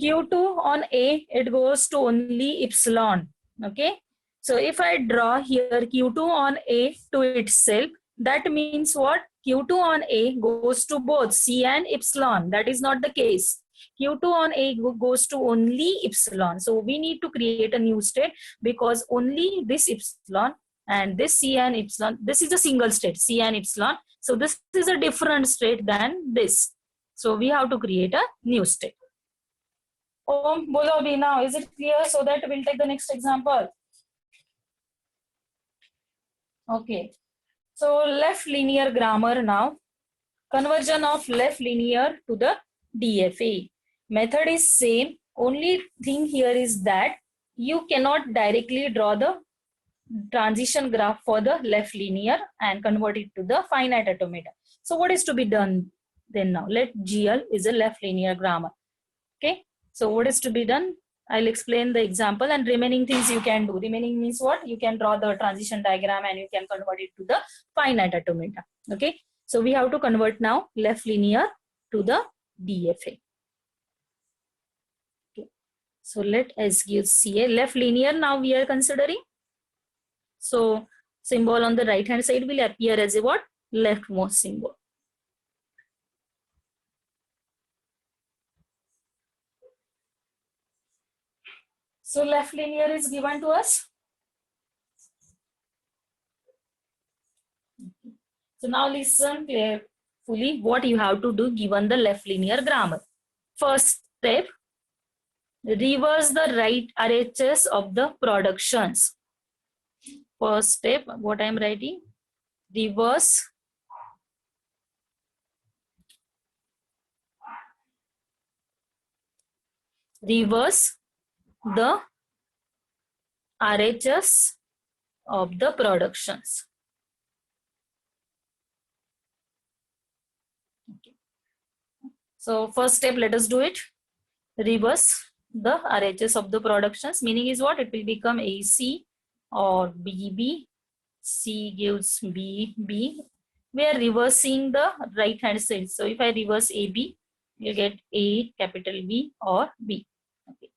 Q2 on A, it goes to only epsilon. Okay. So if I draw here Q2 on A to itself, that means what? Q2 on A goes to both C and epsilon. That is not the case. Q2 on A goes to only epsilon. So we need to create a new state because only this epsilon and this C and epsilon, this is a single state, C and epsilon. So this is a different state than this. So we have to create a new state. Om, bolo abhi now. Is it clear? So that we'll take the next example. Okay. So left linear grammar now. Conversion of left linear to the DFA. Method is same. Only thing here is that you cannot directly draw the transition graph for the left linear and convert it to the finite automata. So what is to be done then now? Let GL is a left linear grammar. Okay. So what is to be done? I'll explain the example and remaining things you can do. Remaining means what? You can draw the transition diagram and you can convert it to the finite automata. Okay. So we have to convert now left linear to the DFA. Okay. So let us give CA left linear now we are considering. So symbol on the right hand side will appear as a what? Leftmost symbol. So left linear is given to us. So now listen carefully what you have to do given the left linear grammar. First step, reverse the right RHS of the productions. First step, what I am writing, reverse the RHS of the productions. Okay. So first step, let us do it. Reverse the RHS of the productions, meaning is what? It will become AC or BB. C gives BB. We are reversing the right hand side. So if I reverse AB, you get A capital B or B. Okay.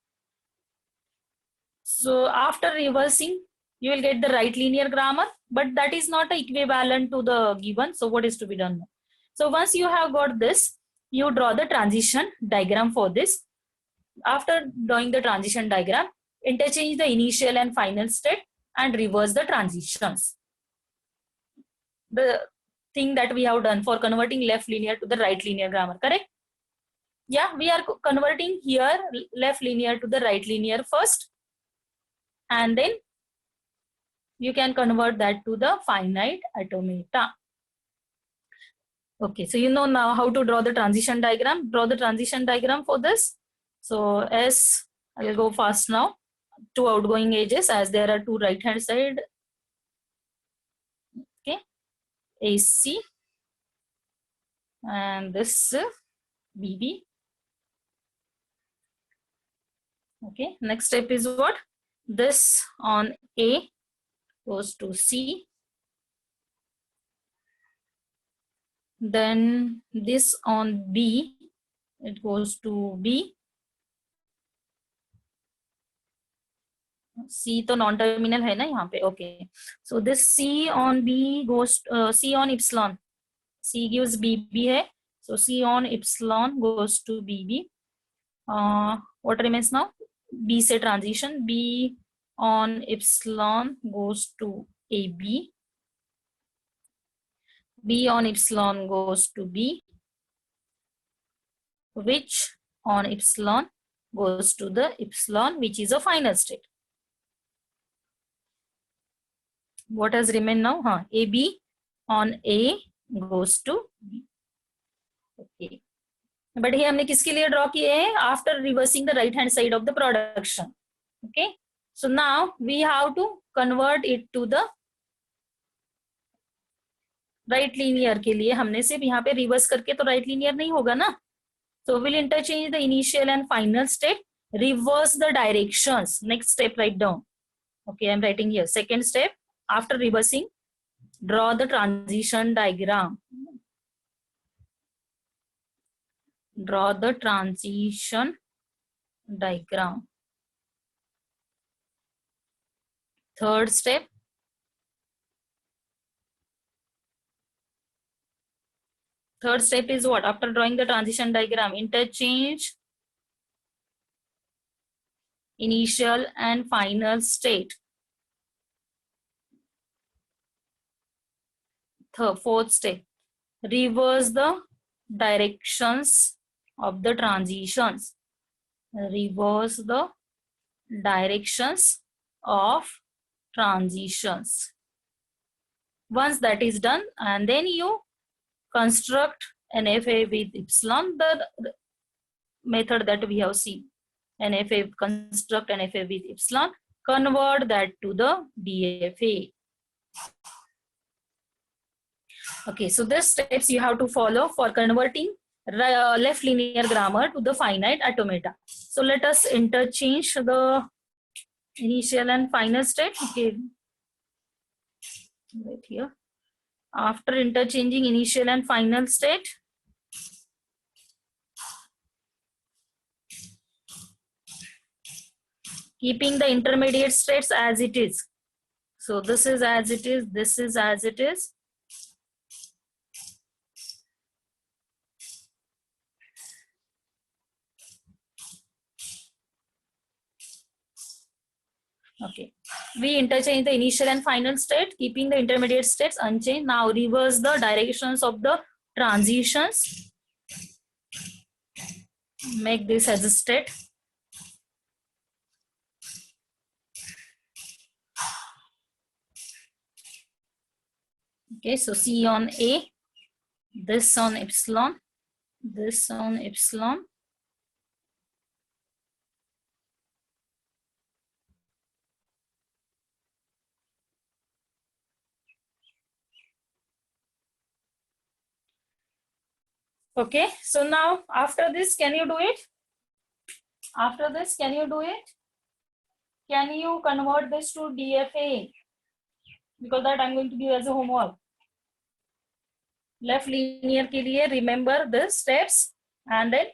So after reversing, you will get the right linear grammar, but that is not equivalent to the given. So what is to be done now? So once you have got this, you draw the transition diagram for this. After drawing the transition diagram, interchange the initial and final state and reverse the transitions. The thing that we have done for converting left linear to the right linear grammar, correct? Yeah, we are converting here left linear to the right linear first, and then you can convert that to the finite automata. Okay, so you know now how to draw the transition diagram. Draw the transition diagram for this. So as I will go fast now. Two outgoing edges as there are two right hand side. Okay, AC and this BB. Okay, next step is what? This on A goes to C. Then this on B, it goes to B. C तो non terminal है ना यहाँ पे. Okay, so this C on B goes C on epsilon. C gives BB है, so C on epsilon goes to BB. What remains now? B से transition. B on epsilon goes to AB. B on epsilon goes to B, which on epsilon goes to the epsilon, which is a final state. What has remained now? AB on A goes to B. Okay. But here हमने किसके लिए draw किए हैं? After reversing the right hand side of the production. Okay. So now we have to convert it to the right linear के लिए हमने सिर्फ यहाँ पे reverse करके तो right linear नहीं होगा ना. So we'll interchange the initial and final state. Reverse the directions. Next step, write down. Okay, I'm writing here. Second step, after reversing, draw the transition diagram. Draw the transition diagram. Third step, is what? After drawing the transition diagram, interchange initial and final state. Fourth step, reverse the directions of the transitions. reverse the directions of transitions. Once that is done, and then you construct an FA with epsilon, the method that we have seen. An FA, construct an FA with epsilon, convert that to the DFA. Okay, so the steps you have to follow for converting left linear grammar to the finite automata. So let us interchange the initial and final state. Okay, right here. After interchanging initial and final state, keeping the intermediate states as it is. So this is as it is, this is as it is. Okay, we interchange the initial and final state, keeping the intermediate states unchanged. Now reverse the directions of the transitions. Make this as a state. Okay, so C on A, this on epsilon, this on epsilon. Okay, so now after this, can you do it? After this, can you do it? Can you convert this to DFA? Because that I'm going to give as a homework. Left linear के लिए remember the steps, and then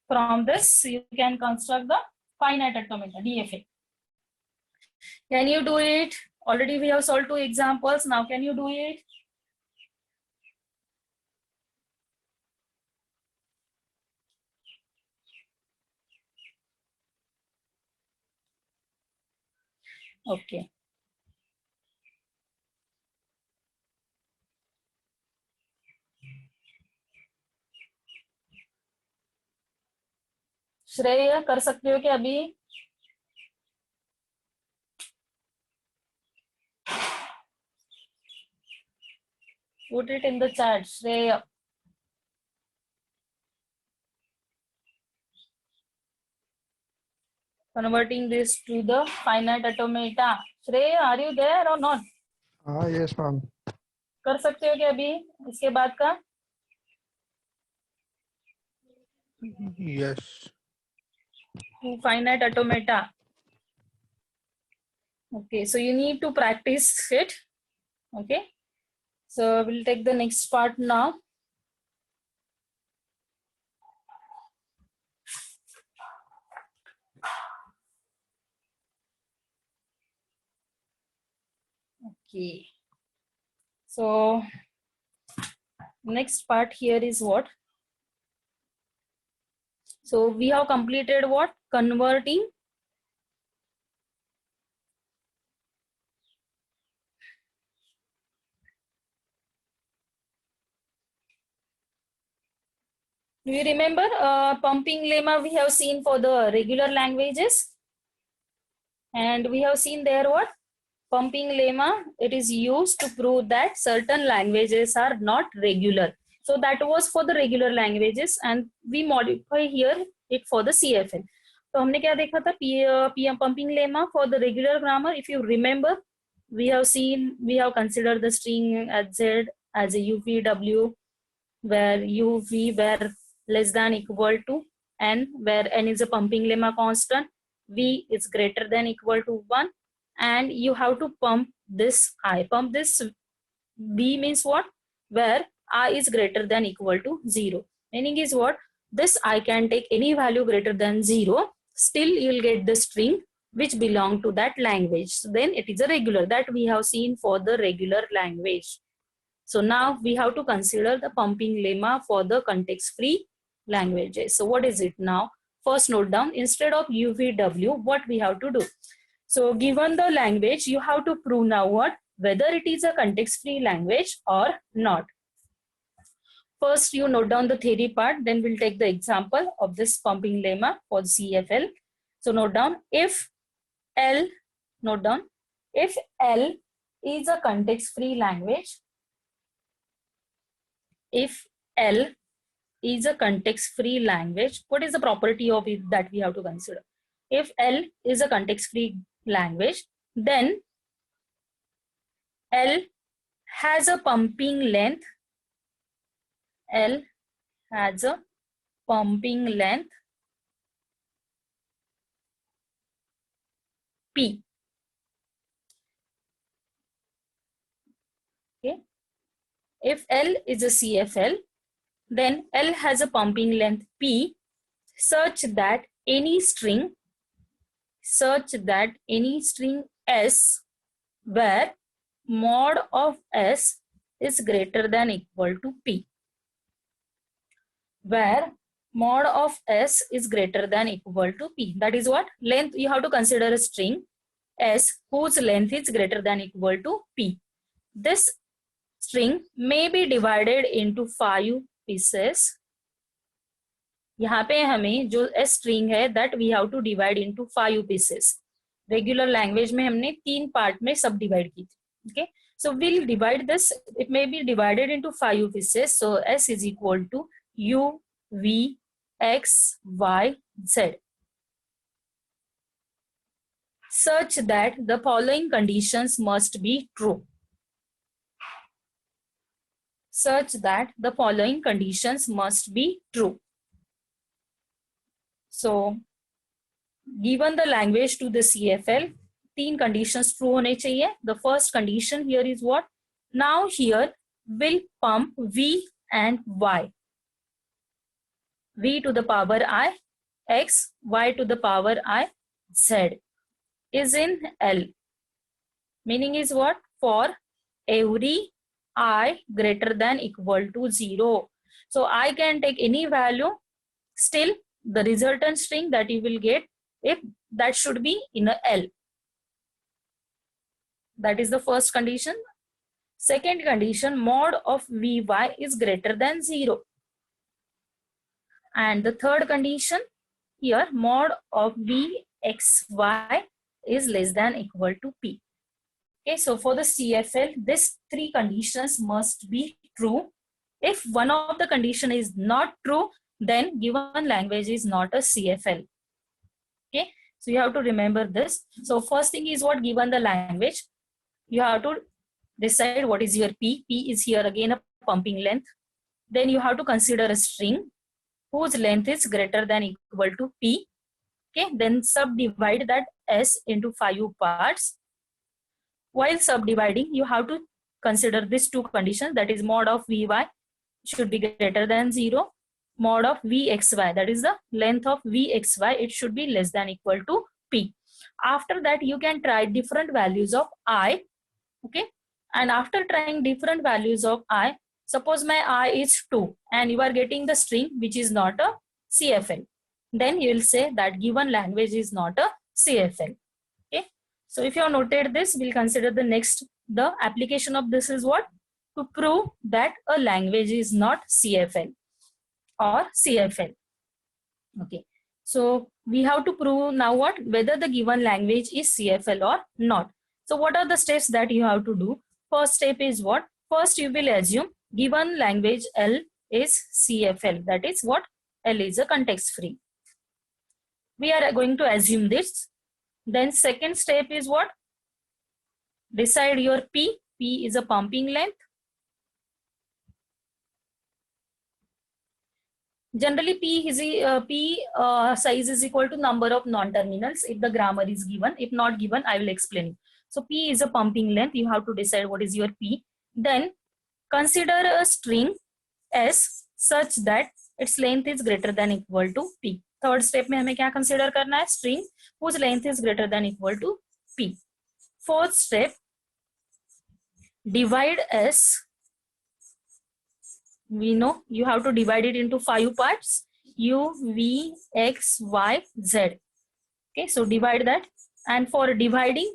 from this you can construct the finite automata, DFA. Can you do it? Already we have solved 2 examples. Now can you do it? Okay. श्रेय कर सकते हो क्या अभी? Put it in the chat, Shreya. Converting this to the finite automata. Shreya, are you there or not? Yes, ma'am. कर सकते हो क्या अभी इसके बाद का? Yes. To finite automata. Okay, so you need to practice it. Okay, so we'll take the next part now. Okay, so next part here is what? So we have completed what? Converting do you remember pumping lemma we have seen for the regular languages? And we have seen there what? Pumping lemma, it is used to prove that certain languages are not regular. So that was for the regular languages and we modify here it for the CFL. तो हमने क्या देखा था pumping lemma for the regular grammar. If you remember, we have considered the string as Z as a UVW, where UV were less than equal to N, where N is a pumping lemma constant, V is greater than equal to 1, and you have to pump this I. Pump this B means what? Where I is greater than equal to 0. Meaning is what? This I can take any value greater than 0, still you'll get the string which belong to that language. So then it is a regular that we have seen for the regular language. So now we have to consider the pumping lemma for the context-free languages. So what is it now? First note down, instead of UVW, what we have to do? So given the language, you have to prove now what? Whether it is a context-free language or not. first you note down the theory part, then we'll take the example of this pumping lemma for CFL. So note down, if L, note down, if L is a context-free language, if L is a context-free language, what is the property of it that we have to consider? If L is a context-free language, then L has a pumping length. L has a pumping length P. Okay. If L is a CFL, then L has a pumping length P such that any string S where mod of S is greater than equal to P. Where mod of S is greater than equal to P. That is what? Length, you have to consider a string S whose length is greater than equal to P. This string may be divided into 5 pieces. यहाँ पे हमें जो S string है that we have to divide into 5 pieces. Regular language में हमने 3 part में सब divide की थी. Okay, so we'll divide this. It may be divided into 5 pieces. So S is equal to U, V, X, Y, Z. Such that the following conditions must be true. Such that the following conditions must be true. So, given the language to the CFL, 3 conditions true होने चाहिए. The first condition here is what? Now here will pump V and Y. V to the power I, X, Y to the power I, Z is in L. Meaning is what? For every I greater than equal to 0. So I can take any value, still the resultant string that you will get, if that should be in a L. That is the first condition. Second condition, mod of Vy is greater than 0. And the third condition here, mod of Vxy is less than equal to P. Okay, so for the CFL, these 3 conditions must be true. If one of the condition is not true, then given language is not a CFL. Okay, so you have to remember this. So first thing is what? Given the language, you have to decide what is your P. P is here again a pumping length. Then you have to consider a string whose length is greater than equal to P. Okay, then subdivide that S into 5 parts. While subdividing, you have to consider these 2 conditions, that is mod of Vy should be greater than 0. Mod of Vxy, that is the length of Vxy, it should be less than equal to P. After that, you can try different values of I. Okay, and after trying different values of I, suppose my I is 2 and you are getting the string which is not a CFL. Then you will say that given language is not a CFL. Okay, so if you have noted this, we'll consider the next. The application of this is what? To prove that a language is not CFL or CFL. Okay, so we have to prove now what? Whether the given language is CFL or not. So what are the steps that you have to do? First step is what? First you will assume given language L is CFL. That is what? L is a context free. We are going to assume this. Then second step is what? Decide your P. P is a pumping length. Generally, P size is equal to number of non-terminals if the grammar is given. If not given, I will explain it. So P is a pumping length. You have to decide what is your P. Then consider a string S such that its length is greater than equal to P. Third step में हमें क्या consider करना है? String whose length is greater than equal to P. Fourth step, divide S. We know you have to divide it into 5 parts. U, V, X, Y, Z. Okay, so divide that. And for dividing,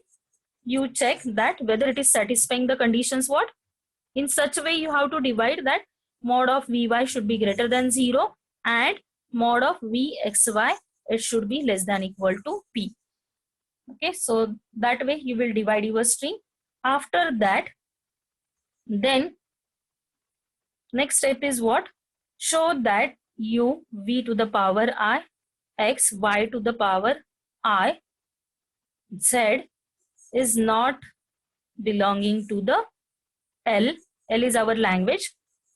you check that whether it is satisfying the conditions what? In such a way, you have to divide that mod of Vy should be greater than 0, and mod of Vxy, it should be less than equal to P. Okay, so that way you will divide your string. After that, then next step is what? Show that u v to the power I, x y to the power I, z is not belonging to the L. L is our language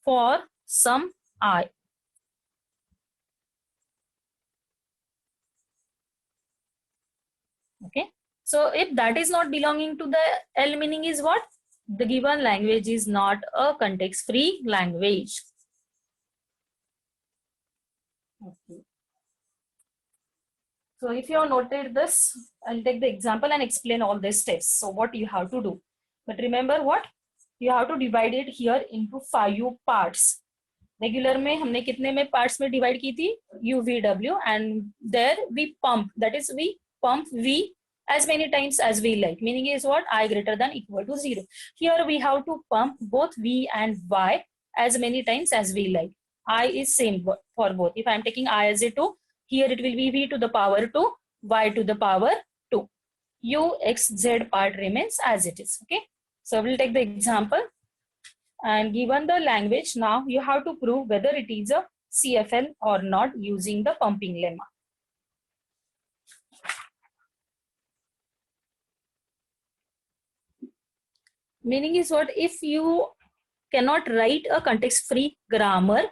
for some I. Okay, so if that is not belonging to the L, meaning is what? The given language is not a context-free language. Okay. So if you have noted this, I'll take the example and explain all these steps. So what you have to do. But remember what? You have to divide it here into 5 parts. Regular में हमने कितने में parts में divide की थी? UVW, and there we pump, that is we pump V as many times as we like, meaning is what? I greater than equal to 0. Here we have to pump both V and Y as many times as we like. I is same for both. If I am taking I as a 2, here it will be V to the power 2, Y to the power 2. U, X, Z part remains as it is. Okay, so we'll take the example. And given the language, now you have to prove whether it is a CFL or not using the pumping lemma. Meaning is what? If you cannot write a context-free grammar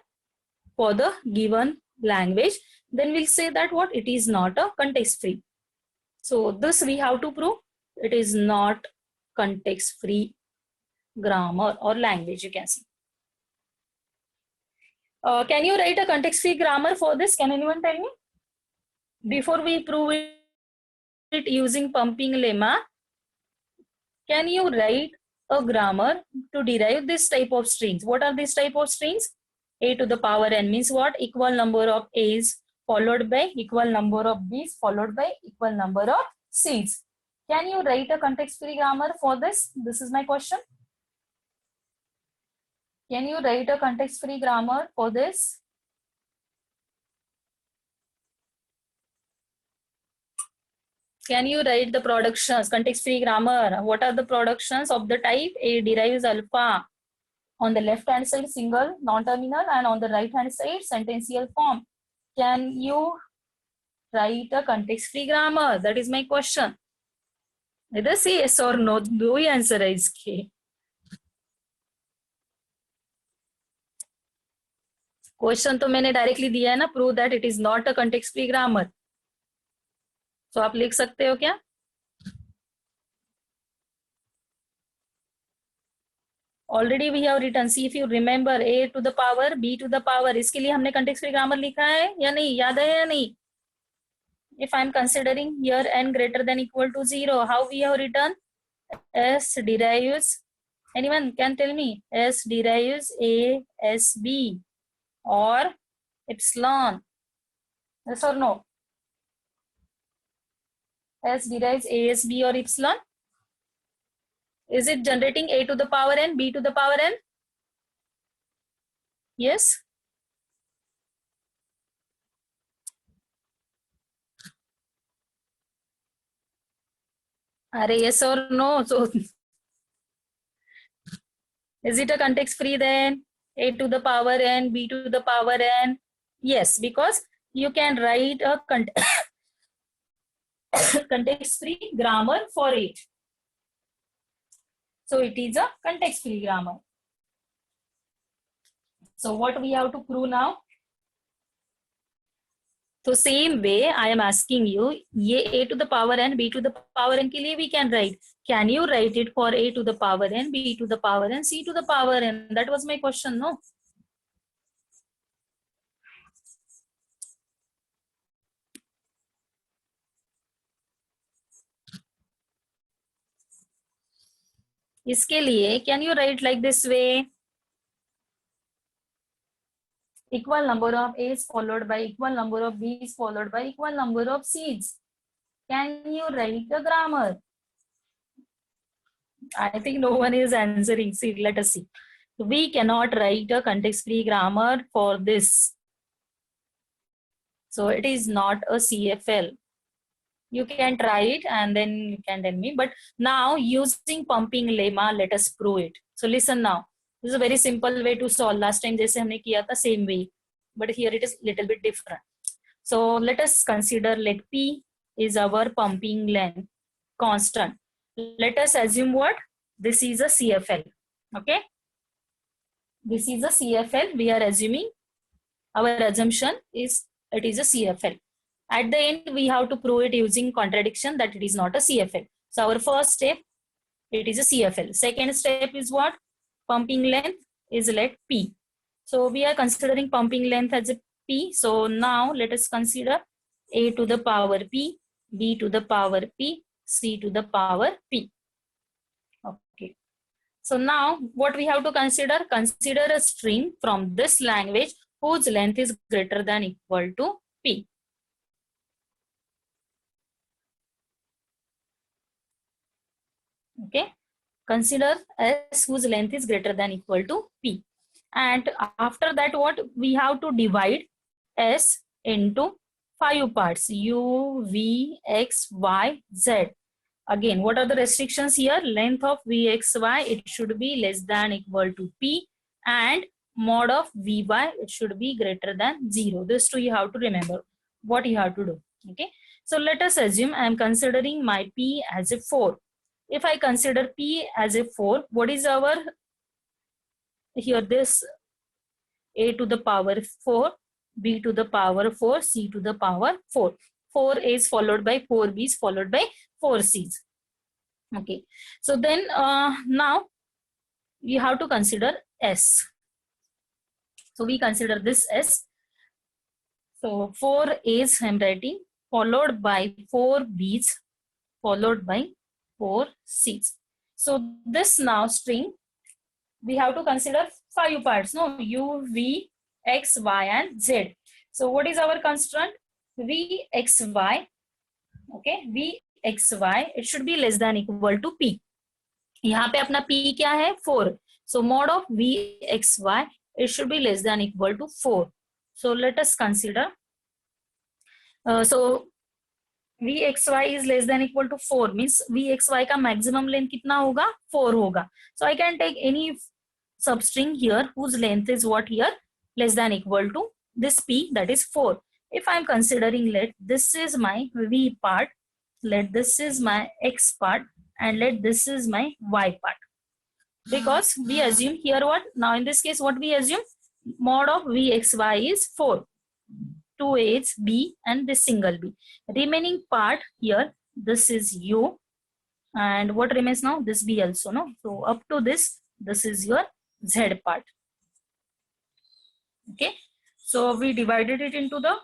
for the given language, then we'll say that what? It is not a context-free. So this we have to prove. It is not context-free grammar or language, you can see. Can you write a context-free grammar for this? Can anyone tell me? Before we prove it using pumping lemma, can you write a grammar to derive this type of strings? What are these type of strings? A to the power n means what? Equal number of A's followed by equal number of B's followed by equal number of C's. Can you write a context-free grammar for this? This is my question. Can you write a context-free grammar for this? Can you write the productions, context-free grammar? What are the productions of the type? A derives alpha. On the left-hand side, single, non-terminal, and on the right-hand side, sentential form. Can you write a context-free grammar? That is my question. Either say yes or no. Do you answer is K. Question तो मैंने directly दिया है ना, prove that it is not a context free grammar. तो आप लिख सकते हो क्या? Already we have written, see if you remember, a to the power b to the power, इसके लिए हमने कंटेक्स्ट फ्री ग्रामर लिखा है या नहीं? याद है या नहीं? If I am considering here n greater than equal to 0, how we have written? S derives, anyone can tell me? S derives a s b or epsilon. Yes or no? S derives a s b or epsilon. Is it generating a to the power n, b to the power n? Yes. Are yes or no? So is it a context free then? A to the power n, b to the power n? Yes, because you can write a context free grammar for it. So it is a context free grammar. So what we have to prove now? So same way I am asking you, ये a to the power n, b to the power n के लिए we can write. Can you write it for a to the power n, b to the power n, c to the power n? That was my question, no? इसके लिए can you write like this way? Equal number of A's followed by equal number of B's followed by equal number of C's. Can you write the grammar? I think no one is answering. See, let us see. We cannot write a context-free grammar for this. So it is not a CFL. You can try it and then you can tell me. But now using pumping lemma, let us prove it. So listen now. This is a very simple way to solve. Last time जैसे हमने किया था same way, but here it is little bit different. So let us consider let P is our pumping length constant. Let us assume what? This is a CFL. Okay. This is a CFL. We are assuming, our assumption is it is a CFL. At the end, we have to prove it using contradiction that it is not a CFL. So our first step, it is a CFL. Second step is what? Pumping length is let P. So we are considering pumping length as a P. So now let us consider A to the power P, B to the power P, C to the power P. Okay. So now what we have to consider? Consider a string from this language whose length is greater than equal to P. Okay. Consider S whose length is greater than equal to P. And after that, what we have to divide S into 5 parts: U, V, X, Y, Z. Again, what are the restrictions here? Length of Vxy, it should be less than equal to P, and mod of Vy, it should be greater than 0. This two you have to remember what you have to do. Okay. So let us assume I am considering my P as a 4. If I consider P as a 4, what is our, here this A to the power 4, B to the power 4, C to the power 4. 4 A's followed by 4 B's followed by 4 C's. Okay. So then now you have to consider S. So we consider this S. So 4 A's I'm writing followed by 4 B's followed by 4 C's. So this now string, we have to consider 5 parts, no? U, V, X, Y, and Z. So what is our constraint? V, X, Y. Okay, V, X, Y. It should be less than equal to P. यहाँ पे अपना P क्या है? 4. So mod of V, X, Y, it should be less than equal to 4. So let us consider. So Vxy is less than equal to 4 means Vxy का maximum length कितना होगा? 4 होगा. So I can take any substring here whose length is what here? Less than equal to this P, that is 4. If I am considering, let this is my V part, let this is my X part, and let this is my Y part. Because we assume here what? Now in this case what we assume? Mod of Vxy is 4. 2 A's, B, and this single B. Remaining part here, this is U, and what remains now? This B also, no? So up to this is your Z part. Okay. So we divided it into the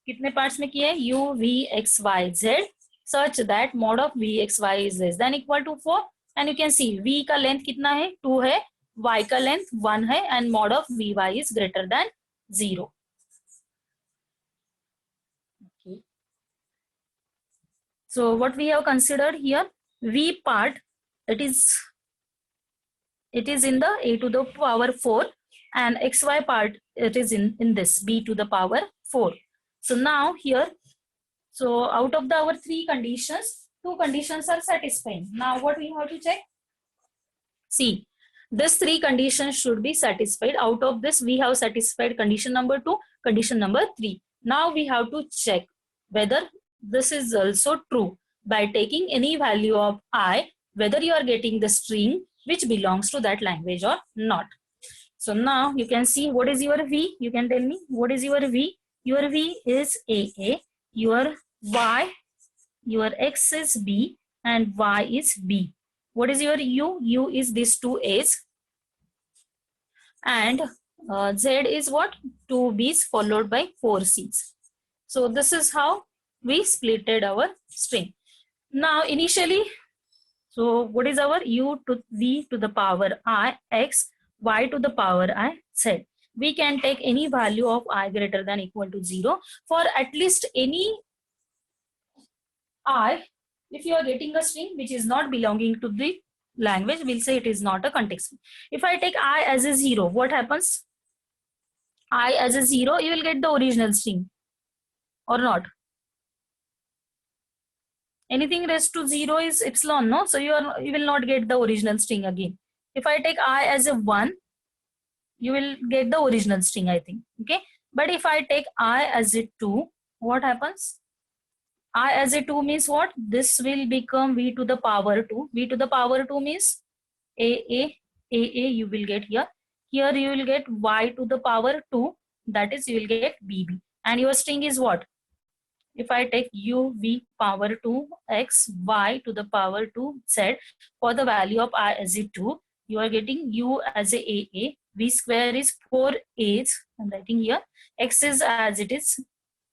कितने parts में किए? U, V, X, Y, Z, such that mod of Vxy is less than equal to 4. And you can see V का length कितना है? 2 है, Y का length 1 है, and mod of Vy is greater than 0. Okay. So what we have considered here, V part, it is in the A to the power 4, and XY part, it is in this B to the power 4. So now here, so out of our 3 conditions, 2 conditions are satisfying. Now what we have to check? See, these 3 conditions should be satisfied. Out of this, we have satisfied condition number 2, condition number 3. Now we have to check whether this is also true by taking any value of I, whether you are getting the string which belongs to that language or not. So now you can see what is your V. You can tell me what is your V. Your V is AA, your Y, your X is B, and Y is B. What is your U? U is these 2 A's, and Z is what? 2 B's followed by 4 C's. So this is how we splitted our string. Now initially, so what is our U to V to the power I, X, Y to the power I, Z. We can take any value of I greater than equal to 0 for at least any I. If you are getting a string which is not belonging to the language, we'll say it is not a context free. If I take I as a 0, what happens? I as a 0, you will get the original string or not. Anything raised to 0 is epsilon, no? So you will not get the original string again. If I take I as a 1, you will get the original string, I think. Okay. But if I take I as a 2, what happens? I as a 2 means what? This will become v to the power 2. V to the power 2 means a you will get here. Here you will get y to the power 2. That is, you will get bb. And your string is what? If I take u v power 2 x y to the power 2 z for the value of I as a 2, you are getting u as a v square is 4a's, I'm writing here, x is as it is,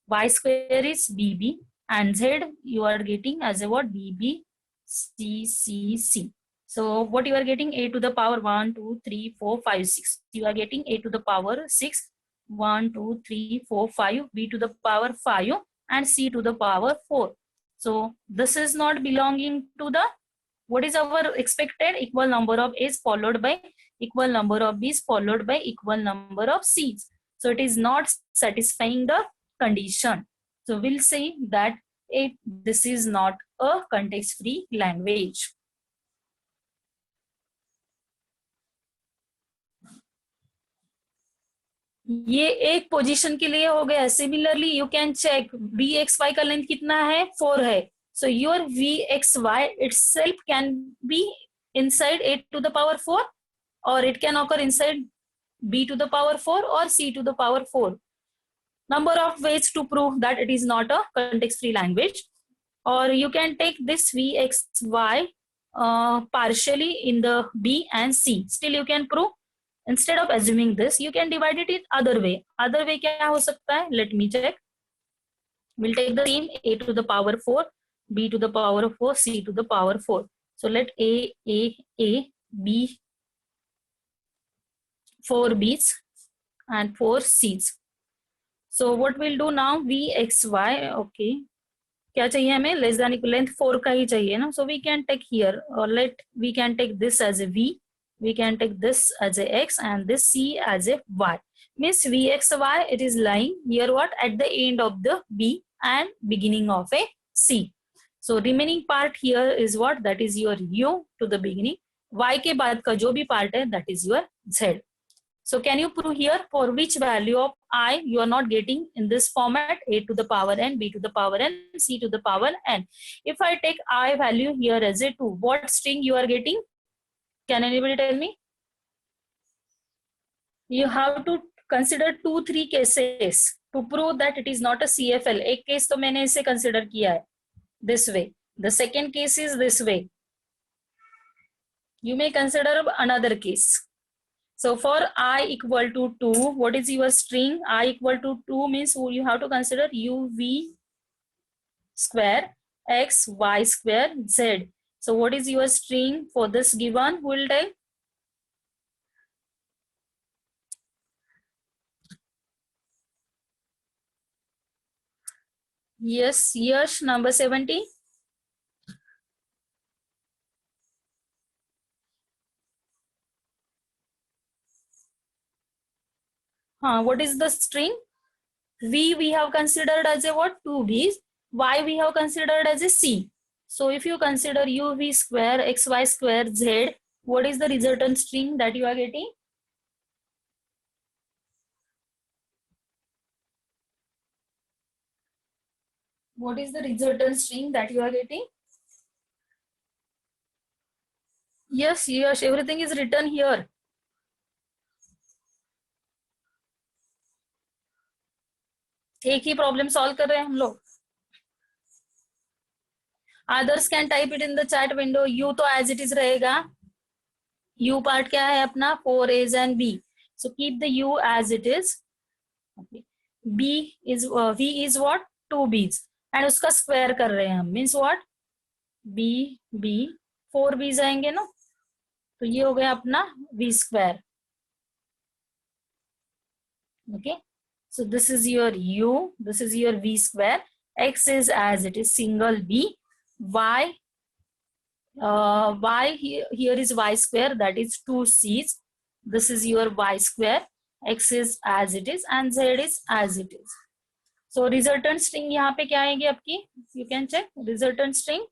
y square is bb, and z you are getting as a what? bb c c c. So what you are getting? A to the power 1 2 3 4 5 6. You are getting a to the power 6, 1 2 3 4 5, b to the power 5, and c to the power 4. So this is not belonging to the, what is our expected? Equal number of a's followed by equal number of b's followed by equal number of c's. So it is not satisfying the condition. So we'll say that this is not a context free language. ये एक position के लिए हो गया. Similarly you can check B X Y का length कितना है? 4 है. So your V X Y itself can be inside a to the power 4, or it can occur inside b to the power 4 or c to the power 4. Number of ways to prove that it is not a context free language. Or you can take this v x y partially in the b and c. Still you can prove. Instead of assuming this, you can divide it in other way. Other way क्या हो सकता है? Let me check. We'll take the same a to the power 4, b to the power 4, c to the power 4. So let a, b, 4 b's and 4 c's. So what we'll do now? v, x, y. Okay. क्या चाहिए हमें? Less than equal length 4 का ही चाहिए ना. So we can take here, or we can take this as a v. We can take this as a x and this c as a y. Means vxy, it is lying here what? At the end of the b and beginning of a c. So remaining part here is what? That is your u to the beginning. Y के बाद का जो भी part है, that is your z. So can you prove here for which value of I you are not getting in this format? A to the power n, b to the power n, c to the power n. If I take I value here as a 2, what string you are getting? Can anybody tell me? You have to consider 2-3 cases to prove that it is not a CFL. एक case तो मैंने इसे consider किया है this way. The second case is this way. You may consider another case. So for I equal to 2, what is your string? I equal to 2 means you have to consider uv square x y square z. So what is your string for this given? Who will tell? Yes, Yash, number 70. What is the string? V we have considered as a what? 2v's. Y we have considered as a c. So if you consider uv square xy square z, what is the resultant string that you are getting? What is the resultant string that you are getting? Yes, yes, everything is written here. एक ही problem solve कर रहे हैं हम लोग. Others can type it in the chat window. You तो as it is रहेगा. You part क्या है अपना? 4 a's and b. So keep the u as it is. Okay. b is v is what? 2b's and उसका square कर रहे हैं हम. Means what? b b 4 b's आएंगे ना. तो ये हो गया अपना v square. Okay. So this is your u, this is your v square. X is as it is single b, y y here is y square, that is 2c's. This is your y square, x is as it is and z is as it is. So resultant string यहाँ पे क्या आएगी आपकी? You can check resultant string.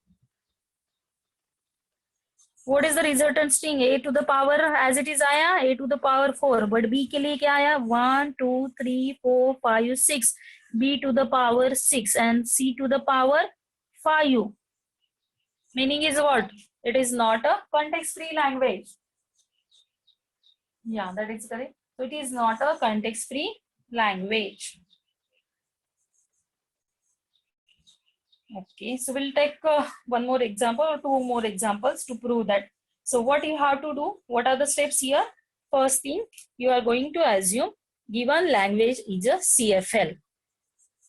What is the resultant string? A to the power as it is आया a to the power 4, but b के लिए क्या आया 1 2 3 4 5 6, b to the power 6 and c to the power 5. Meaning is what? It is not a context-free language. Yeah, that is correct. So it is not a context-free language. Okay, so we'll take one more example or two more examples to prove that. So what you have to do, what are the steps here? First thing, you are going to assume given language is a CFL.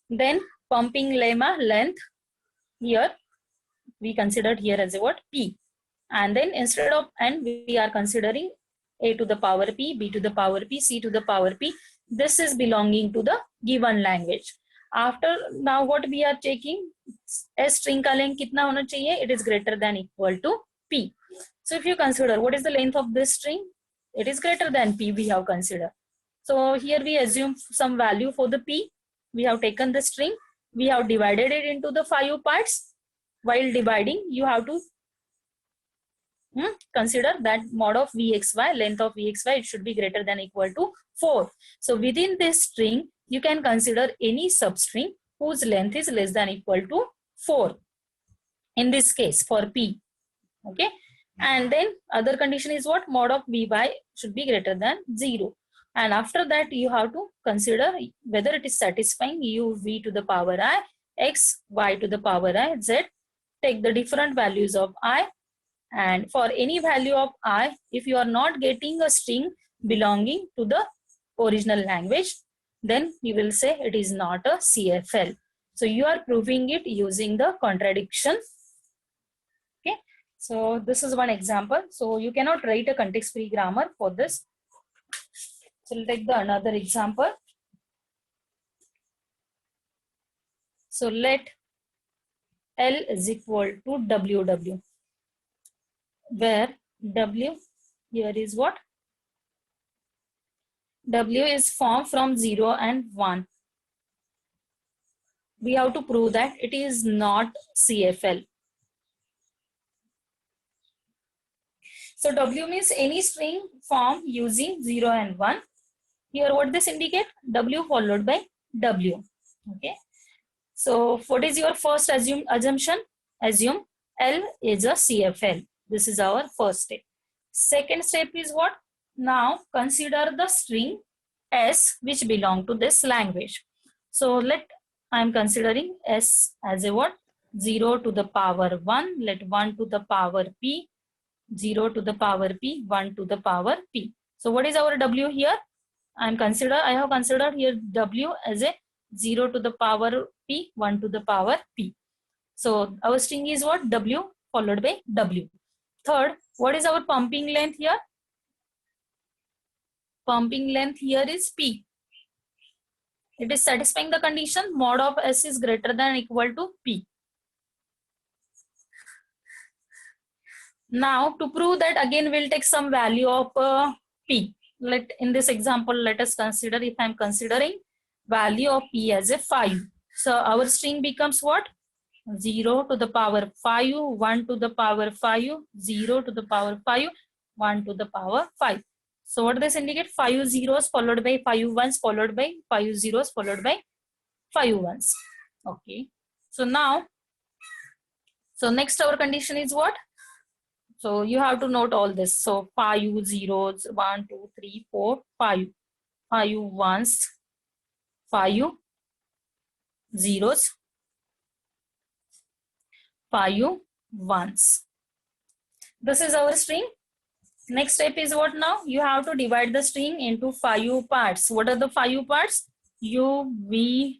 Then pumping lemma length here, we considered here as a what? P. And then instead of n, we are considering a to the power p, b to the power p, c to the power p. This is belonging to the given language. After now what we are checking, s string का length कितना होना चाहिए? It is greater than equal to p. So if you consider what is the length of this string, it is greater than p we have considered. So here we assume some value for the p. We have taken the string, we have divided it into the 5 parts. While dividing, you have to consider that mod of vxy, length of vxy, it should be greater than equal to 4. So within this string, you can consider any substring whose length is less than equal to 4. In this case, for p. Okay. And then other condition is what? Mod of vy should be greater than 0. And after that, you have to consider whether it is satisfying u v to the power I, x, y to the power I, z. Take the different values of I. And for any value of I, if you are not getting a string belonging to the original language, then you will say it is not a CFL. So you are proving it using the contradiction. Okay. So this is one example. So you cannot write a context-free grammar for this. So we'll take the another example. So let L is equal to WW, where W here is what? W is formed from 0 and 1. We have to prove that it is not CFL. So W means any string formed using 0 and 1. Here what this indicate? W followed by W. Okay. So what is your first assumption? Assume L is a CFL. This is our first step. Second step is what? Now consider the string S which belong to this language. So I am considering S as a what? 0 to the power 1. Let 1 to the power P, 0 to the power P, 1 to the power P. So what is our W here? I have considered here W as a 0 to the power P, 1 to the power P. So our string is what? W followed by W. Third, what is our pumping length here? Pumping length here is P. It is satisfying the condition mod of S is greater than or equal to P. Now to prove that, again we'll take some value of P. In this example, let us consider, if I am considering value of P as a 5. So our string becomes what? 0 to the power 5, 1 to the power 5, 0 to the power 5, 1 to the power 5. So what does this indicate? 5 zeros followed by 5 ones followed by 5 zeros followed by 5 ones. Okay. So next our condition is what? So you have to note all this. So 5 zeros, 1, 2, 3, 4, 5. 5 ones, 5 zeros, 5 ones. This is our string. Next step is what now? You have to divide the string into 5 parts. What are the 5 parts? U, V,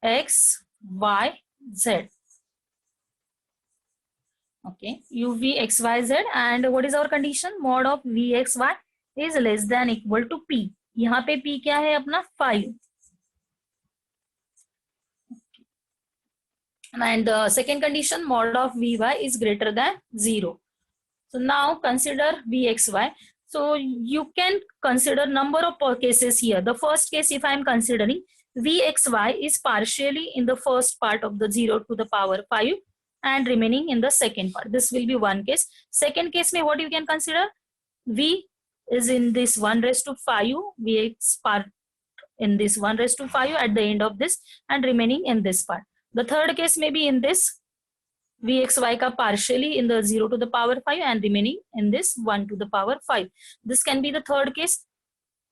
X, Y, Z. Okay, U, V, X, Y, Z. And what is our condition? Mod of V, X, Y is less than equal to P. यहाँ पे P क्या है अपना? 5. and the second condition, mod of Vy is greater than 0. So now consider Vxy. So you can consider number of cases here. The first case, if I am considering Vxy is partially in the first part of the 0 to the power 5 and remaining in the second part. This will be one case. Second case, may what you can consider? V is in this 1 raised to 5, Vx part in this 1 raised to 5 at the end of this and remaining in this part. The third case may be in this Vxy ka partially in the 0 to the power 5 and remaining in this 1 to the power 5. This can be the third case.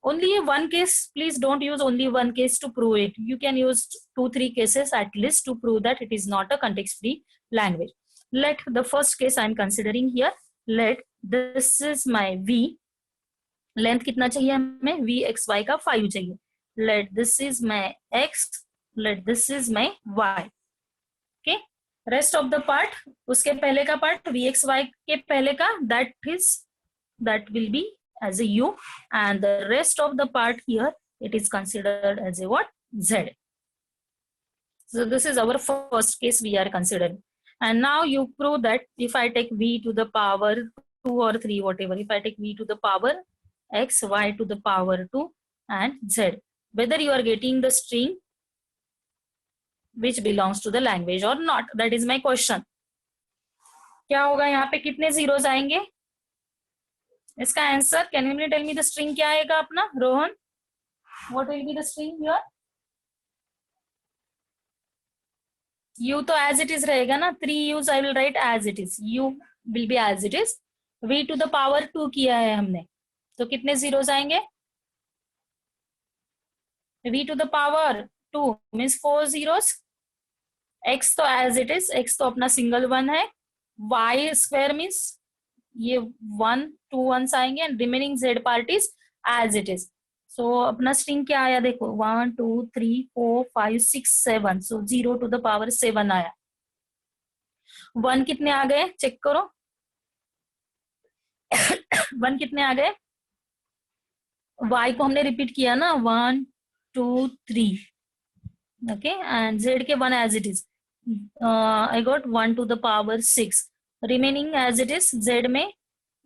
Only one case, please don't use only one case to prove it. You can use 2-3 cases at least to prove that it is not a context-free language. Let the first case I am considering here, let this is my V. Length कितना चाहिए हमें? Vxy का 5 चाहिए. Let this is my X. Let this is my Y. Okay. Rest of the part, उसके पहले का part Vxy के पहले का that will be as a U, and the rest of the part here it is considered as a what? Z. So this is our first case we are considering. And now you prove that if I take V to the power 2 or 3, whatever, if I take V to the power X, Y to the power 2 and Z, whether you are getting the string which belongs to the language or not, that is my question. क्या होगा यहाँ पे? कितने zeros आएंगे? इसका answer, can you tell me the string क्या आएगा अपना? Rohan, what will be the string here? You तो एज इट इज रहेगा ना, 3 use I will write as it is, you will be as it is. v to the power 2 किया है हमने, तो कितने जीरोस आएंगे? v to the power 2 means 4 zeros. x तो एज इट इज, x तो अपना सिंगल 1 है. y स्क्वायर मीन्स ये 1 2 1s आएंगे and remaining z part is as it is. So अपना स्ट्रिंग क्या आया देखो, 1 2 3 4 5 6 7. सो 0 टू द पावर 7 आया. 1 कितने आ गए चेक करो. 1 कितने आ गए? y को हमने रिपीट किया ना, 1 2 3. ओके, एंड z के 1 as it is. I got 1 to the power 6. Remaining as it is, z में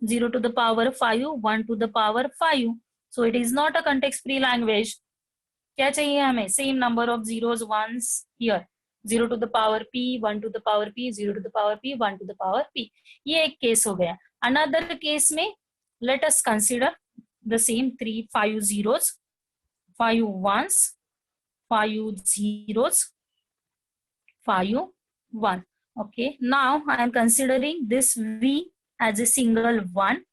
0 to the power 5, 1 to the power 5. So it is not a context free language. क्या चाहिए हमें? Same number of zeros, ones here. 0 to the power p, 1 to the power p, 0 to the power p, 1 to the power p. ये एक case हो गया. Another case में let us consider the same 3 5 zeros, 5 ones, 5 zeros, 5 1. Okay, now I am considering this v as a single 1,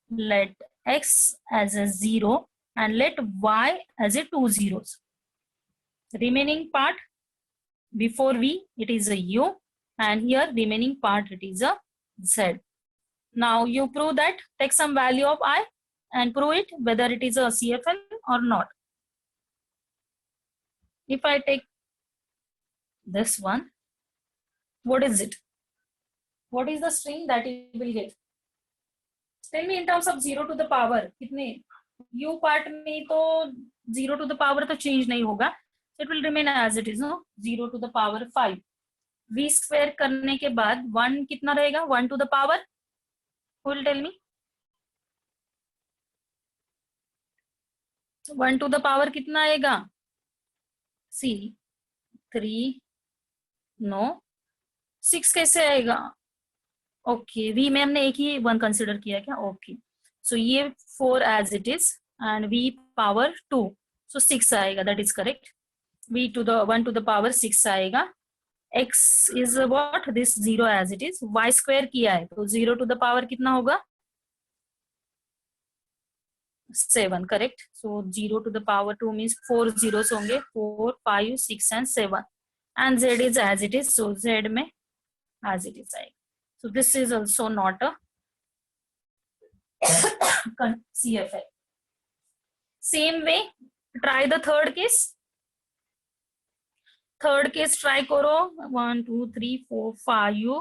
let x as a 0 and let y as a 2 zeros. Remaining part before v it is a u and here remaining part it is a z. Now you prove that, take some value of I and prove it whether it is a CFL or not. If I take this one, what is it? What is the string that you will get? Tell me in terms of 0 to the power कितने? U part में तो 0 to the power तो change नहीं होगा, so it will remain as it is, no? 0 to the power 5. V square करने के बाद 1 कितना रहेगा? 1 to the power, who will tell me? 1 to the power कितना आएगा? C 3, no 6 कैसे आएगा? ओके, वी में हमने एक ही 1 कंसिडर किया क्या? ओके, सो ये 4 as it is and v power 2, so 6 आएगा, that is correct. v to the 1 to the power 6 आएगा. x is what? This 0 as it is. y square किया है तो 0 टू द पावर कितना होगा? 7, correct. So 0 to the power 2 means 4 zeros होंगे, 4 5 6 and 7 and z is as it is, so z में as it is आएगा. So this is also not a CFL. Same way, try the third case. Third case try करो. 1 2 3 4 5.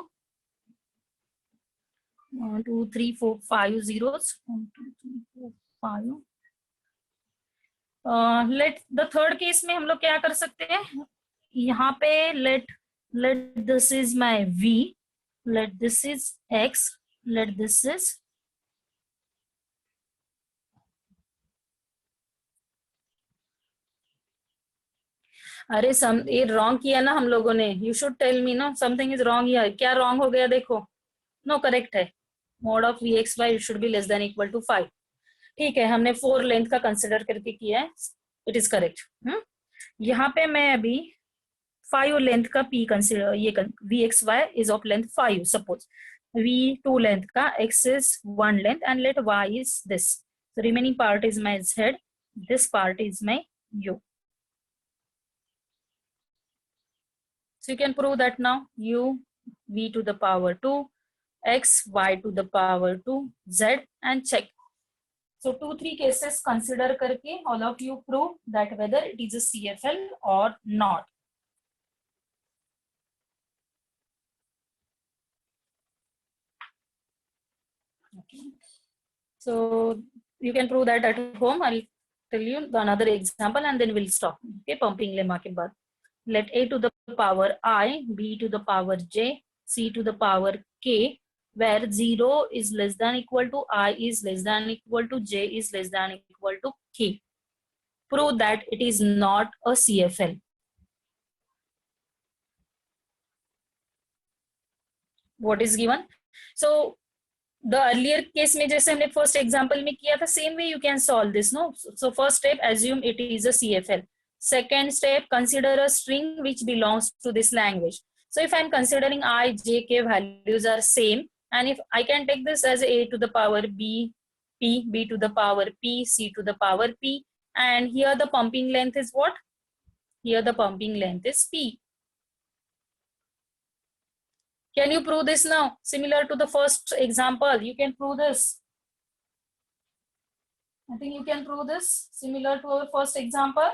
1 2 3 4 5 zeros. 1 2 3 4 5. Let the third case में हम लोग क्या कर सकते हैं? यहाँ पे let let this is my V, let this is X, let this is अरे सम ये रॉन्ग किया ना हम लोगों ने. You should tell me no something is wrong here. क्या रॉन्ग हो गया देखो. नो करेक्ट है. Mode of V X Y should be less than equal to 5. ठीक है, हमने 4 लेंथ का कंसिडर करके किया है. It is correct. यहाँ पे मैं अभी 5 लेंथ का पी कंसिडर, ये V X Y is of length 5. Suppose V 2 length का, x is 1 length and let y is this. So remaining part is my z, this part is my u. So you can prove that now. U v to the power 2, x y to the power 2, z, and check. So 2-3 cases consider करके all of you prove that whether it is a CFL or not. Okay. So you can prove that at home. I'll tell you the another example and then we'll stop. Okay, pumping lemma के बाद. Let a to the power I, b to the power j, c to the power k, where 0 is less than equal to I is less than equal to j is less than equal to k. Prove that it is not a CFL. What is given? So the earlier case में जैसे हमने first example में किया था, same way you can solve this, no? So first step, assume it is a CFL. Second step, consider a string which belongs to this language. So if I'm considering I, j, k values are same, and if I can take this as a to the power b, p, b to the power p, c to the power p, and here the pumping length is what? Here the pumping length is p. Can you prove this now? Similar to the first example, you can prove this. I think you can prove this similar to our first example.